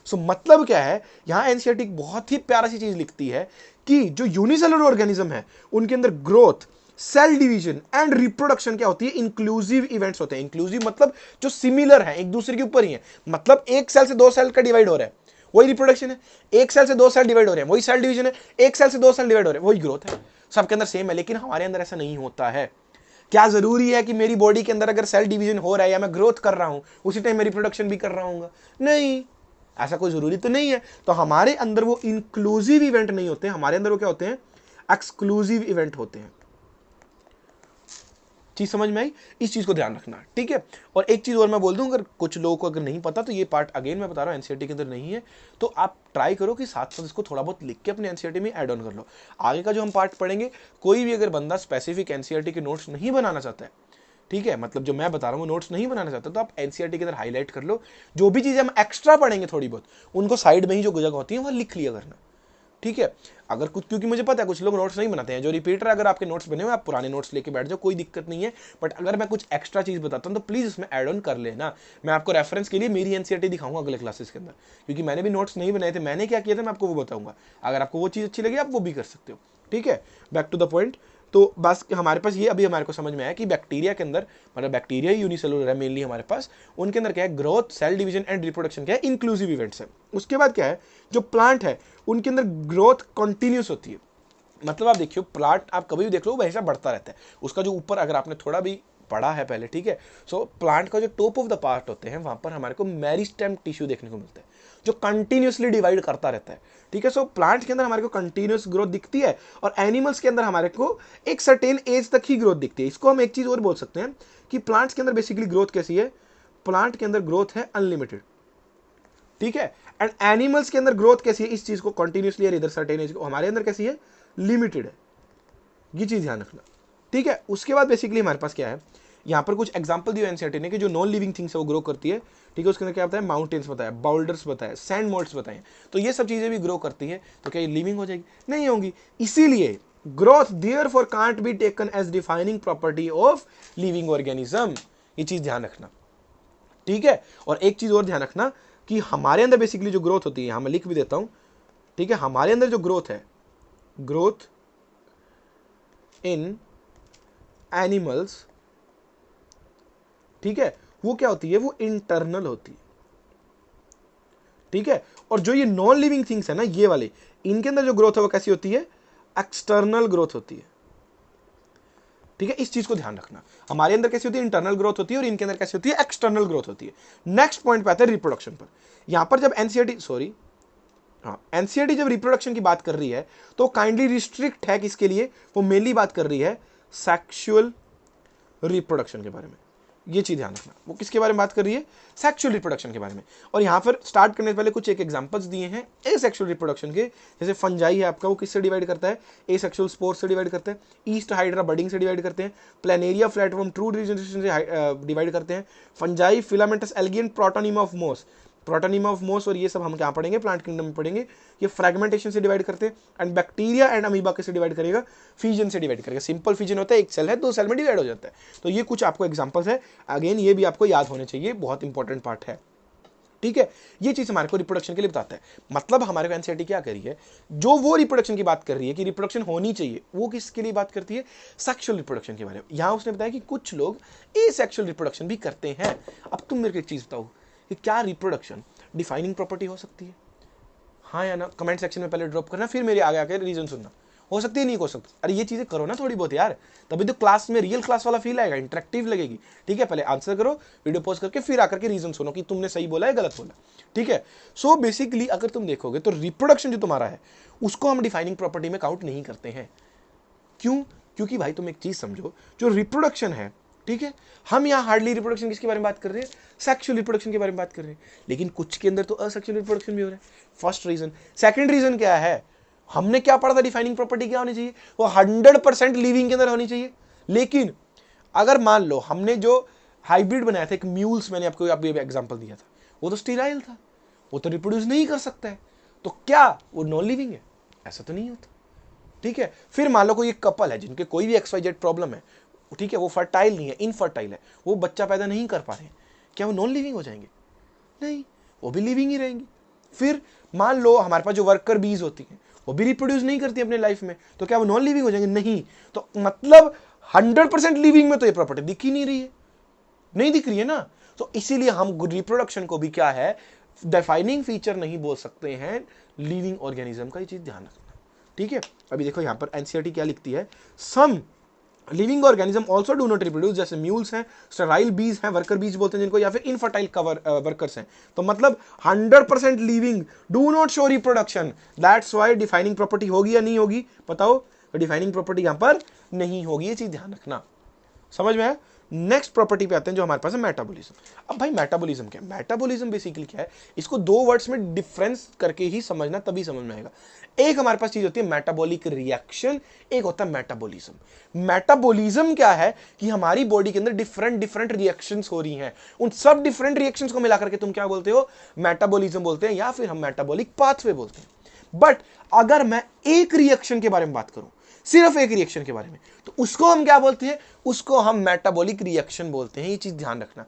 सो मतलब क्या है, यहां एनसीईआरटी बहुत ही प्यारा सी चीज लिखती है कि जो यूनिसेलुलर ऑर्गेनिज्म है उनके अंदर growth, cell division and reproduction क्या होती है? इंक्लूसिव इवेंट्स होते हैं। इंक्लूसिव मतलब जो सिमिलर है, एक दूसरे के ऊपर ही है, मतलब एक सेल से 2 सेल का डिवाइड हो रहा है, वही रिप्रोडक्शन है। एक सेल से 2 सेल डिवाइड हो रहे हैं, वही सेल डिवीजन है। एक सेल से 2 सेल डिवाइड हो रहे हैं, वही ग्रोथ है। सबके अंदर सेम है, लेकिन हमारे अंदर ऐसा नहीं होता है। क्या जरूरी है कि मेरी बॉडी के अंदर अगर सेल डिवीजन हो रहा है या मैं ग्रोथ कर रहा हूं उसी टाइम मैं रिप्रोडक्शन भी कर रहा हूँ? नहीं, ऐसा कोई जरूरी तो नहीं है। तो हमारे अंदर वो इंक्लूसिव इवेंट नहीं होते, हमारे अंदर वो क्या होते हैं, एक्सक्लूसिव इवेंट होते हैं। चीज समझ में आई, इस चीज को ध्यान रखना, ठीक है। और एक चीज और मैं बोल दूं, अगर कुछ लोगों को अगर नहीं पता तो ये पार्ट अगेन मैं बता रहा हूं एनसीईआरटी के अंदर नहीं है, तो आप ट्राई करो कि साथ साथ इसको थोड़ा बहुत लिख के अपने एनसीईआरटी में ऐड ऑन कर लो। आगे का जो हम पार्ट पढ़ेंगे, कोई भी अगर बंदा स्पेसिफिक एनसीईआरटी के नोट्स नहीं बनाना चाहता है, ठीक है, मतलब जो मैं बता रहा हूँ वो नोट्स नहीं बनाना चाहता, तो आप एनसीईआरटी के अंदर हाईलाइट कर लो। जो भी चीजें हम एक्स्ट्रा पढ़ेंगे थोड़ी बहुत, उनको साइड में ही जो जगह होती है वहां लिख लिया करना, ठीक है। अगर कुछ, क्योंकि मुझे पता है कुछ लोग नोट्स नहीं बनाते हैं, जो रिपीटर, अगर आपके नोट्स बने हुए आप पुराने नोट्स लेके बैठ जाओ, कोई दिक्कत नहीं है। बट अगर मैं कुछ एक्स्ट्रा चीज बताता हूं तो प्लीज उसमें ऐड ऑन कर लेना। मैं आपको रेफरेंस के लिए मेरी एनसीईआरटी दिखाऊंगा अगले क्लासेस के अंदर, क्योंकि मैंने भी नोट्स नहीं बनाए थे, मैंने क्या किया था मैं आपको वो बताऊंगा। अगर आपको वो चीज अच्छी लगी आप वो भी कर सकते हो, ठीक है। Back to the point. तो बस हमारे पास ये अभी हमारे को समझ में आया कि बैक्टीरिया के अंदर, मतलब बैक्टीरिया ही यूनिसेलुलर है मेनली हमारे पास, उनके अंदर क्या है, growth, cell division and reproduction क्या है, इंक्लूसिव इवेंट्स है। उसके बाद क्या है, जो प्लांट है उनके अंदर ग्रोथ कंटिन्यूस होती है। मतलब आप देखियो प्लांट, आप कभी भी देख लो वो हमेशा बढ़ता रहता है। उसका जो ऊपर, अगर आपने थोड़ा भी पढ़ा है पहले, ठीक है, सो प्लांट का जो टॉप ऑफ द पार्ट होते हैं वहां पर हमारे को मेरिस्टेम टिश्यू देखने को मिलता है, जो कंटिन्यूसली डिवाइड करता रहता है, ठीक है। सो प्लांट के अंदर हमारे को कंटिन्यूस ग्रोथ दिखती है, और एनिमल्स के अंदर हमारे को एक सर्टेन एज तक ही ग्रोथ दिखती है। इसको हम एक चीज और बोल सकते हैं कि प्लांट्स के अंदर बेसिकली ग्रोथ कैसी है, प्लांट के अंदर ग्रोथ है अनलिमिटेड, ठीक है। एंड एनिमल्स के अंदर ग्रोथ कैसी है, इस चीज को कंटिन्यूसली और इधर सर्टेन एज को, हमारे अंदर कैसी है, लिमिटेड है। ये चीज ध्यान रखना, ठीक है। उसके बाद बेसिकली हमारे पास क्या है, यहाँ पर कुछ एग्जांपल दिए एनसीईआरटी ने कि जो नॉन लिविंग थिंग्स है वो ग्रो करती है, ठीक है। उसके अंदर क्या बताया, माउंटेन्स बताया, बाउल्डर्स बताया, सैंड मोल्ड्स बताए। तो ये सब चीजें भी ग्रो करती है, तो क्या ये लिविंग हो जाएगी, नहीं होंगी। इसीलिए growth therefore can't be taken as defining property of living organism. ये चीज ध्यान रखना, ठीक है। और एक चीज और ध्यान रखना कि हमारे अंदर बेसिकली जो ग्रोथ होती है, यहां मैं लिख भी देता हूं, ठीक है, हमारे अंदर जो ग्रोथ है, ग्रोथ इन एनिमल्स, ठीक है, वो क्या होती है, वो इंटरनल होती है, ठीक है। और जो ये नॉन लिविंग थिंग्स है ना, ये वाले, इनके अंदर जो ग्रोथ है वो कैसी होती है, एक्सटर्नल ग्रोथ होती है, ठीक है। इस चीज को ध्यान रखना, हमारे अंदर कैसी होती है, इंटरनल ग्रोथ होती है, और इनके अंदर कैसी होती है, एक्सटर्नल ग्रोथ होती है। नेक्स्ट पॉइंट पे आता है रिप्रोडक्शन पर। यहां पर जब एनसीईआरटी जब रिप्रोडक्शन की बात कर रही है तो काइंडली रिस्ट्रिक्ट है किसके लिए, वो मेनली बात कर रही है सेक्सुअल रिप्रोडक्शन के बारे में। ये चीज ध्यान रखना, वो किसके बारे में बात कर रही है, सेक्सुअल रिप्रोडक्शन के बारे में। और यहां पर स्टार्ट करने से पहले कुछ एक एग्जांपल्स दिए हैं एसेक्सुअल रिप्रोडक्शन के। जैसे फंजाई है आपका, वो किससे डिवाइड करता है, एसेक्सुअल स्पोर से डिवाइड करते हैं। ईस्ट हाइड्रा बडिंग से डिवाइड करते हैं। प्लेनेरिया फ्लैटवर्म ट्रू रीजनरेशन से डिवाइड करते हैं। Fungi filamentous algae and protonema of मोस, प्रोटोनिमा ऑफ मोस, और ये सब हम क्या पढ़ेंगे, प्लांट किंगडम में पढ़ेंगे। ये फ्रेगमेंटेशन से डिवाइड करते हैं। एंड बैक्टीरिया एंड अमीबा कैसे डिवाइड करेगा, फिजन से डिवाइड करेगा। सिंपल फिजन होता है, एक सेल है, दो सेल में डिवाइड हो जाता है। तो ये कुछ आपको एग्जांपल्स है, अगेन ये भी आपको याद होने चाहिए, बहुत इंपॉर्टेंट पार्ट है, ठीक है। ये चीज हमारे को रिप्रोडक्शन के लिए बताता है। मतलब हमारे को एनसीईआरटी क्या कर रही है, जो वो रिप्रोडक्शन की बात कर रही है कि रिप्रोडक्शन होनी चाहिए, वो किसके लिए बात करती है, सेक्सुअल रिप्रोडक्शन के बारे में। यहां उसने बताया कि कुछ लोग एसेक्सुअल रिप्रोडक्शन भी करते हैं। अब तुम मेरे को एक चीज बताओ कि क्या रिप्रोडक्शन डिफाइनिंग प्रॉपर्टी हो सकती है, हाँ या ना, कमेंट सेक्शन में पहले ड्रॉप करना, फिर मेरे आगे आके रीजन सुनना। हो सकती है, नहीं हो सकती, अरे ये चीजें करो ना थोड़ी बहुत यार, तभी तो क्लास में रियल क्लास वाला फील आएगा, इंटरेक्टिव लगेगी, ठीक है। पहले आंसर करो, वीडियो पॉज करके फिर आकर के रीजन सुनो कि तुमने सही बोला है गलत बोला, ठीक है। सो बेसिकली अगर तुम देखोगे तो रिप्रोडक्शन जो तुम्हारा है उसको हम डिफाइनिंग प्रॉपर्टी में काउंट नहीं करते हैं। क्यों, क्योंकि भाई तुम एक चीज समझो, जो रिप्रोडक्शन है, ठीक है, हम यहाँ हार्डली रिप्रोडक्शन किसके बारे में बात कर रहे हैं, सेक्सुअल रिप्रोडक्शन के बारे में बात कर रहे हैं, लेकिन कुछ के अंदर तो असेक्सुअल रिप्रोडक्शन भी हो रहा है। First reason. सेकंड रीजन क्या है, हमने क्या पढ़ा था, डिफाइनिंग प्रॉपर्टी क्या होनी चाहिए, वो 100% लिविंग के अंदर होनी चाहिए। लेकिन अगर मान लो हमने जो हाइब्रिड बनाया था, एक म्यूल्स, मैंने आपको अभी एग्जांपल दिया था, वो तो स्टीराइल था, वो तो रिप्रोड्यूस नहीं कर सकता है, तो क्या वो नॉन लिविंग है, ऐसा तो नहीं होता, ठीक है। फिर मान लो कोई एक कपल है जिनके कोई भी XYZ प्रॉब्लम है, ठीक है, वो फर्टाइल नहीं है, इनफर्टाइल है, वो बच्चा पैदा नहीं कर पा रहे हैं, क्या वो नॉन लिविंग हो जाएंगे, नहीं, वो भी लिविंग ही रहेंगे। फिर मान लो हमारे पास जो वर्कर बीज होती हैं वो भी रिप्रोड्यूस नहीं करती अपने लाइफ में, तो क्या वो नॉन लिविंग हो जाएंगे, नहीं। तो मतलब 100% लिविंग में तो ये प्रॉपर्टी दिख ही नहीं रही है, नहीं दिख रही है ना। तो इसीलिए हम रिप्रोडक्शन को भी क्या है, डिफाइनिंग फीचर नहीं बोल सकते हैं लिविंग ऑर्गेनिज्म का, ये चीज ध्यान रखना, ठीक है। अभी देखो यहां पर एनसीईआरटी क्या लिखती है, some living organism also do not reproduce, जैसे म्यूल्स हैं, स्टेराइल बीज हैं, वर्कर बीज बोलते हैं जिनको, या फिर इनफर्टाइल वर्कर्स हैं। तो मतलब 100% living do not show reproduction, that's why defining property होगी या नहीं होगी बताओ? तो डिफाइनिंग प्रॉपर्टी यहां पर नहीं होगी, ये चीज ध्यान रखना। समझ में है? नेक्स्ट प्रॉपर्टी पे आते हैं जो हमारे पास है मेटाबॉलिज्म। अब भाई मेटाबॉलिज्म क्या है? मेटाबॉलिज्म बेसिकली क्या है, इसको दो वर्ड्स में डिफरेंस करके ही समझना, तभी समझ में आएगा। एक हमारे पास चीज होती है मेटाबॉलिक रिएक्शन, एक होता है मेटाबॉलिज्म। मेटाबॉलिज्म क्या है कि हमारी बॉडी के अंदर डिफरेंट डिफरेंट रिएक्शंस हो रही हैं, उन सब डिफरेंट रिएक्शंस को मिलाकर के तुम क्या बोलते हो? मेटाबॉलिज्म बोलते हैं, या फिर हम मेटाबॉलिक पाथवे बोलते हैं। बट अगर मैं एक रिएक्शन के बारे में बात करूं, सिर्फ एक रिएक्शन के बारे में, तो उसको हम क्या बोलते हैं? उसको हम मेटाबॉलिक रिएक्शन बोलते हैं। ये चीज ध्यान रखना,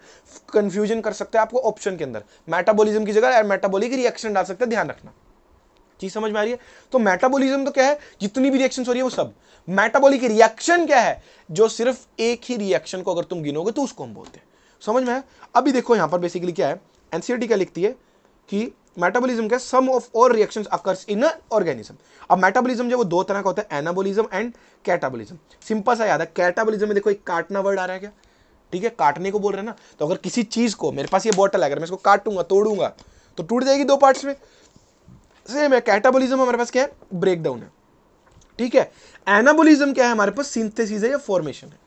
कंफ्यूजन कर सकते हैं आपको ऑप्शन के अंदर, मेटाबॉलिज्म की जगह मेटाबॉलिक रिएक्शन डाल सकते हैं, ध्यान रखना। चीज समझ में आ रही है? तो मेटाबॉलिज्म तो क्या है? जितनी भी रिएक्शंस हो रही है वो सब। मेटाबॉलिक रिएक्शन क्या है? जो सिर्फ एक ही रिएक्शन को अगर तुम गिनोगे तो उसको हम बोलते हैं। समझ में है? अभी देखो यहां पर बेसिकली क्या है, एनसीईआरटी क्या लिखती है कि मेटाबॉलिज्म क्या? Sum of all reactions occurs in a organism. अब मेटाबॉलिज्म जो वो दो तरह का होता है, एनाबॉलिज्म एंड कैटाबॉलिज्म। सिंपल सा याद है, कैटाबॉलिज्म में देखो एक काटना वर्ड आ रहा है क्या? ठीक है, काटने को बोल रहे हैं ना। तो अगर किसी चीज को, मेरे पास ये बॉटल है, अगर मैं इसको काटूंगा, तोड़ूंगा, तो टूट जाएगी दो पार्ट्स में। सेम है कैटाबॉलिज्म, हमारे पास क्या है? ब्रेक डाउन है। ठीक है, एनाबॉलिज्म क्या है? हमारे पास सिंथेसिस है या फॉर्मेशन है।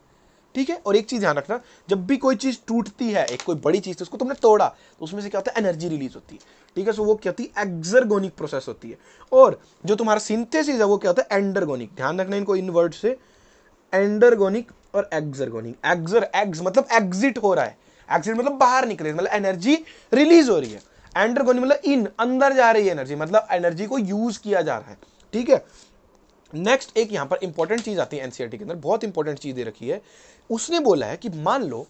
ठीक है, और एक चीज ध्यान रखना, जब भी कोई चीज टूटती है, एक कोई बड़ी चीज, तो उसको तुमने तोड़ा, तो उसमें से क्या होता है? एनर्जी रिलीज होती है। ठीक है, सो वो क्या होती है? एक्सर्गोनिक प्रोसेस होती है। और जो तुम्हारा सिंथेसिस है वो क्या होता है? एंडरगोनिक। ध्यान रखना इनको इन वर्ड से, एंडरगोनिक और एक्सर्गोनिक। एक्स मतलब एग्जिट हो रहा है, एक्सिट मतलब बाहर निकले, मतलब एनर्जी रिलीज हो रही है। एंडरगोनिक मतलब इन, अंदर जा रही है एनर्जी, मतलब एनर्जी को यूज किया जा रहा है। ठीक है, नेक्स्ट एक यहां पर इंपॉर्टेंट चीज आती है एनसीईआरटी के अंदर, बहुत इंपॉर्टेंट चीज दे रखी है। उसने बोला है कि मान लो,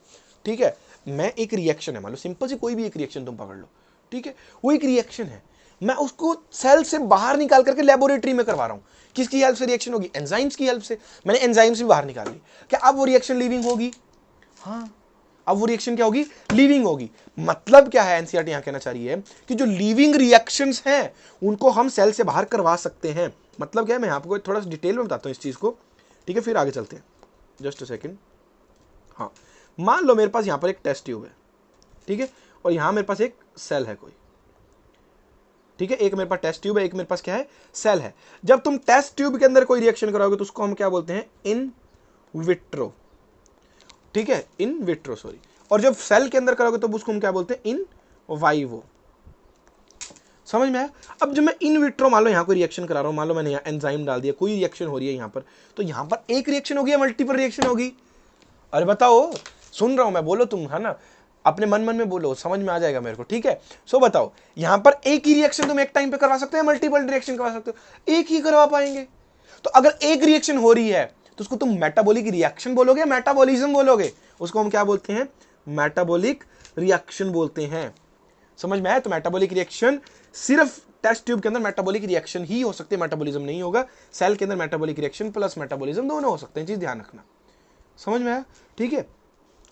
ठीक है, मैं एक रिएक्शन है, मान लो सिंपल सी कोई भी एक रिएक्शन तुम पकड़ लो, ठीक है, वो एक रिएक्शन है, मैं उसको सेल से बाहर निकाल करके लेबोरेटरी में करवा रहा हूं। किसकी हेल्प से रिएक्शन होगी? एंजाइम्स की हेल्प से। मैंने एंजाइम्स भी बाहर निकाल ली, क्या अब वो रिएक्शन लिविंग होगी? हाँ, अब वो रिएक्शन क्या होगी? लिविंग होगी। मतलब क्या है, एनसीईआरटी यहां कहना चाह रही है कि जो लिविंग रिएक्शंस हैं उनको हम सेल से बाहर करवा सकते हैं। मतलब क्या है, मैं आपको थोड़ा सा डिटेल में बताता हूं इस चीज को। ठीक है, फिर आगे चलते हैं, जस्ट अ सेकंड। हाँ, मान लो मेरे पास यहां पर एक टेस्ट ट्यूब है, ठीक है, और यहां मेरे पास एक सेल है कोई। ठीक है, एक मेरे पास टेस्ट ट्यूब है, एक मेरे पास क्या है? सेल है। जब तुम टेस्ट ट्यूब के अंदर कोई रिएक्शन कराओगे तो उसको हम क्या बोलते हैं? इन विट्रो। ठीक है, इन विट्रो, सॉरी। और जब सेल के अंदर करोगे तो उसको हम क्या बोलते हैं? इन वाइवो। समझ में आया? अब जब मैं इन विट्रो, मान लो यहां कोई रिएक्शन करा रहा हूं, मान लो मैंने यहां एंजाइम डाल दिया, कोई रिएक्शन हो रही है यहां पर, तो यहां पर एक रिएक्शन होगी या मल्टीपल रिएक्शन होगी? अरे बताओ, सुन रहा हूं मैं, बोलो तुम, है ना, अपने मन मन में बोलो, समझ में आ जाएगा मेरे को। ठीक है, सो बताओ, यहां पर एक ही रिएक्शन तुम एक टाइम पे करवा सकते हो, मल्टीपल रिएक्शन करवा सकते हो? एक ही करवा पाएंगे। तो अगर एक रिएक्शन हो रही है तो उसको तुम मेटाबॉलिक रिएक्शन बोलोगे, मेटाबॉलिज्म बोलोगे? उसको हम क्या बोलते हैं? मेटाबॉलिक रिएक्शन बोलते हैं। समझ में आया? तो मेटाबॉलिक रिएक्शन सिर्फ टेस्ट ट्यूब के अंदर मेटाबॉलिक रिएक्शन ही हो सकते हैं, मेटाबॉलिज्म नहीं होगा। सेल के अंदर मेटाबॉलिक रिएक्शन प्लस मेटाबॉलिज्म दोनों हो सकते हैं, चीज ध्यान रखना। समझ में आया? ठीक है,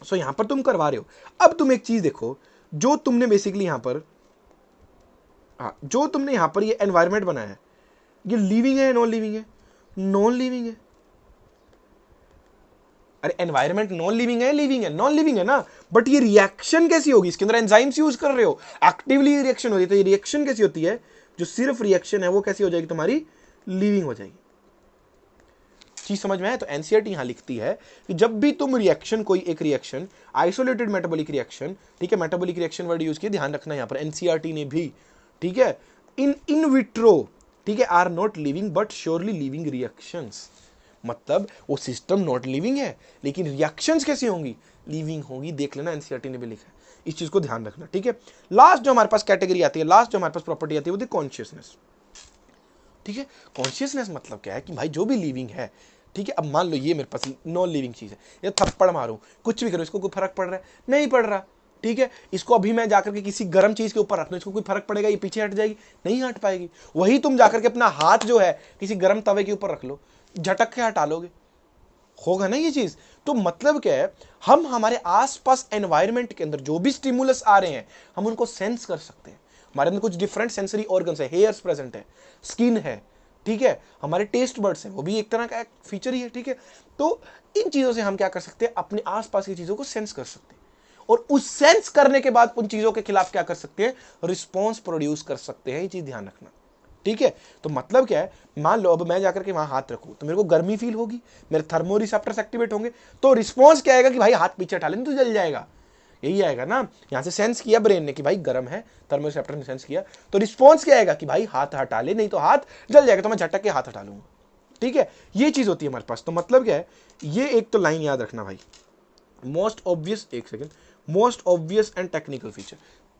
सो यहां पर तुम करवा रहे हो। अब तुम एक चीज देखो, जो तुमने बेसिकली यहां पर, जो तुमने यहां पर ये एनवायरमेंट बनाया है, ये लिविंग है, नॉन लिविंग है? नॉन लिविंग है। अरे एनवायरमेंट नॉन लिविंग है, लिविंग है? नॉन लिविंग है ना। बट ये रिएक्शन कैसी होगी? इसके अंदर एंजाइम्स यूज कर रहे हो, एक्टिवली रिएक्शन हो रही है, तो ये रिएक्शन कैसी होती है? जो सिर्फ रिएक्शन है वो कैसी हो जाएगी तुम्हारी? लिविंग हो जाएगी। चीज समझ में आए? तो एनसीईआरटी यहां लिखती है कि जब भी तुम रिएक्शन, कोई एक रिएक्शन, आइसोलेटेड मेटाबॉलिक रिएक्शन, ठीक है, मेटाबॉलिक रिएक्शन वर्ड यूज किया, ध्यान रखना यहां पर एनसीईआरटी ने भी, ठीक है, इन विट्रो, ठीक है, are not living but surely living reactions. मतलब वो सिस्टम नॉट लिविंग है, लेकिन रिएक्शंस कैसी होंगी? लिविंग होंगी। देख लेना, एनसीईआरटी ने भी लिखा है, इस चीज को ध्यान रखना। ठीक है, लास्ट जो हमारे पास कैटेगरी आती है, लास्ट जो हमारे पास प्रॉपर्टी आती है, वो कॉन्शियसनेस। ठीक है, कॉन्शियसनेस मतलब क्या है कि भाई जो भी लिविंग है, ठीक है, अब मान लो ये मेरे पास नॉन लिविंग चीज है, ये थप्पड़ मारूं, कुछ भी करूं, इसको कोई फर्क पड़ रहा है? नहीं पड़ रहा। ठीक है, इसको अभी मैं जाकर के किसी गर्म चीज के ऊपर रख दूं, इसको कोई फर्क पड़ेगा? ये पीछे हट जाएगी? नहीं हट पाएगी। वही तुम जाकर के अपना हाथ जो है किसी गर्म तवे के ऊपर रख लो, झटक के हटा लोगे, होगा ना ये चीज। तो मतलब क्या है, हम हमारे आसपास एनवायरनमेंट के अंदर जो भी स्टिमुलस आ रहे हैं, हम उनको सेंस कर सकते हैं। हमारे अंदर कुछ डिफरेंट सेंसरी ऑर्गन्स है, हेयर्स प्रेजेंट है, स्किन है, ठीक है, हमारे टेस्ट बर्ड्स हैं, वो भी एक तरह का फीचर ही है, ठीक है। तो इन चीजों से हम क्या कर सकते हैं, अपने आसपास की चीजों को सेंस कर सकते हैं, और उस सेंस करने के बाद उन चीजों के खिलाफ क्या कर सकते हैं, रिस्पॉन्स प्रोड्यूस कर सकते हैं। ये चीज ध्यान रखना, ठीक है। तो मतलब क्या है, मान लो अब मैं जाकर के वहां हाथ रखूं तो मेरे को गर्मी फील होगी, मेरे थर्मो रिसेप्टर्स एक्टिवेट होंगे, तो रिस्पॉन्स क्या आएगा कि भाई हाथ पीछे हटा लें तो जल जाएगा, यही आएगा ना। यहां से सेंस किया ब्रेन ने कि भाई गर्म है, थर्मो रिसेप्टर ने सेंस किया, तो रिस्पॉन्स क्या आएगा कि भाई हाथ हटा ले, नहीं तो हाथ जल जाएगा, तो मैं झटक के हाथ हटा लूंगा, ठीक है। ये चीज होती है हमारे पास। तो मतलब क्या है, ये एक तो लाइन याद रखना भाई, मोस्ट ऑब्वियस, एक second, most obvious and technical feature,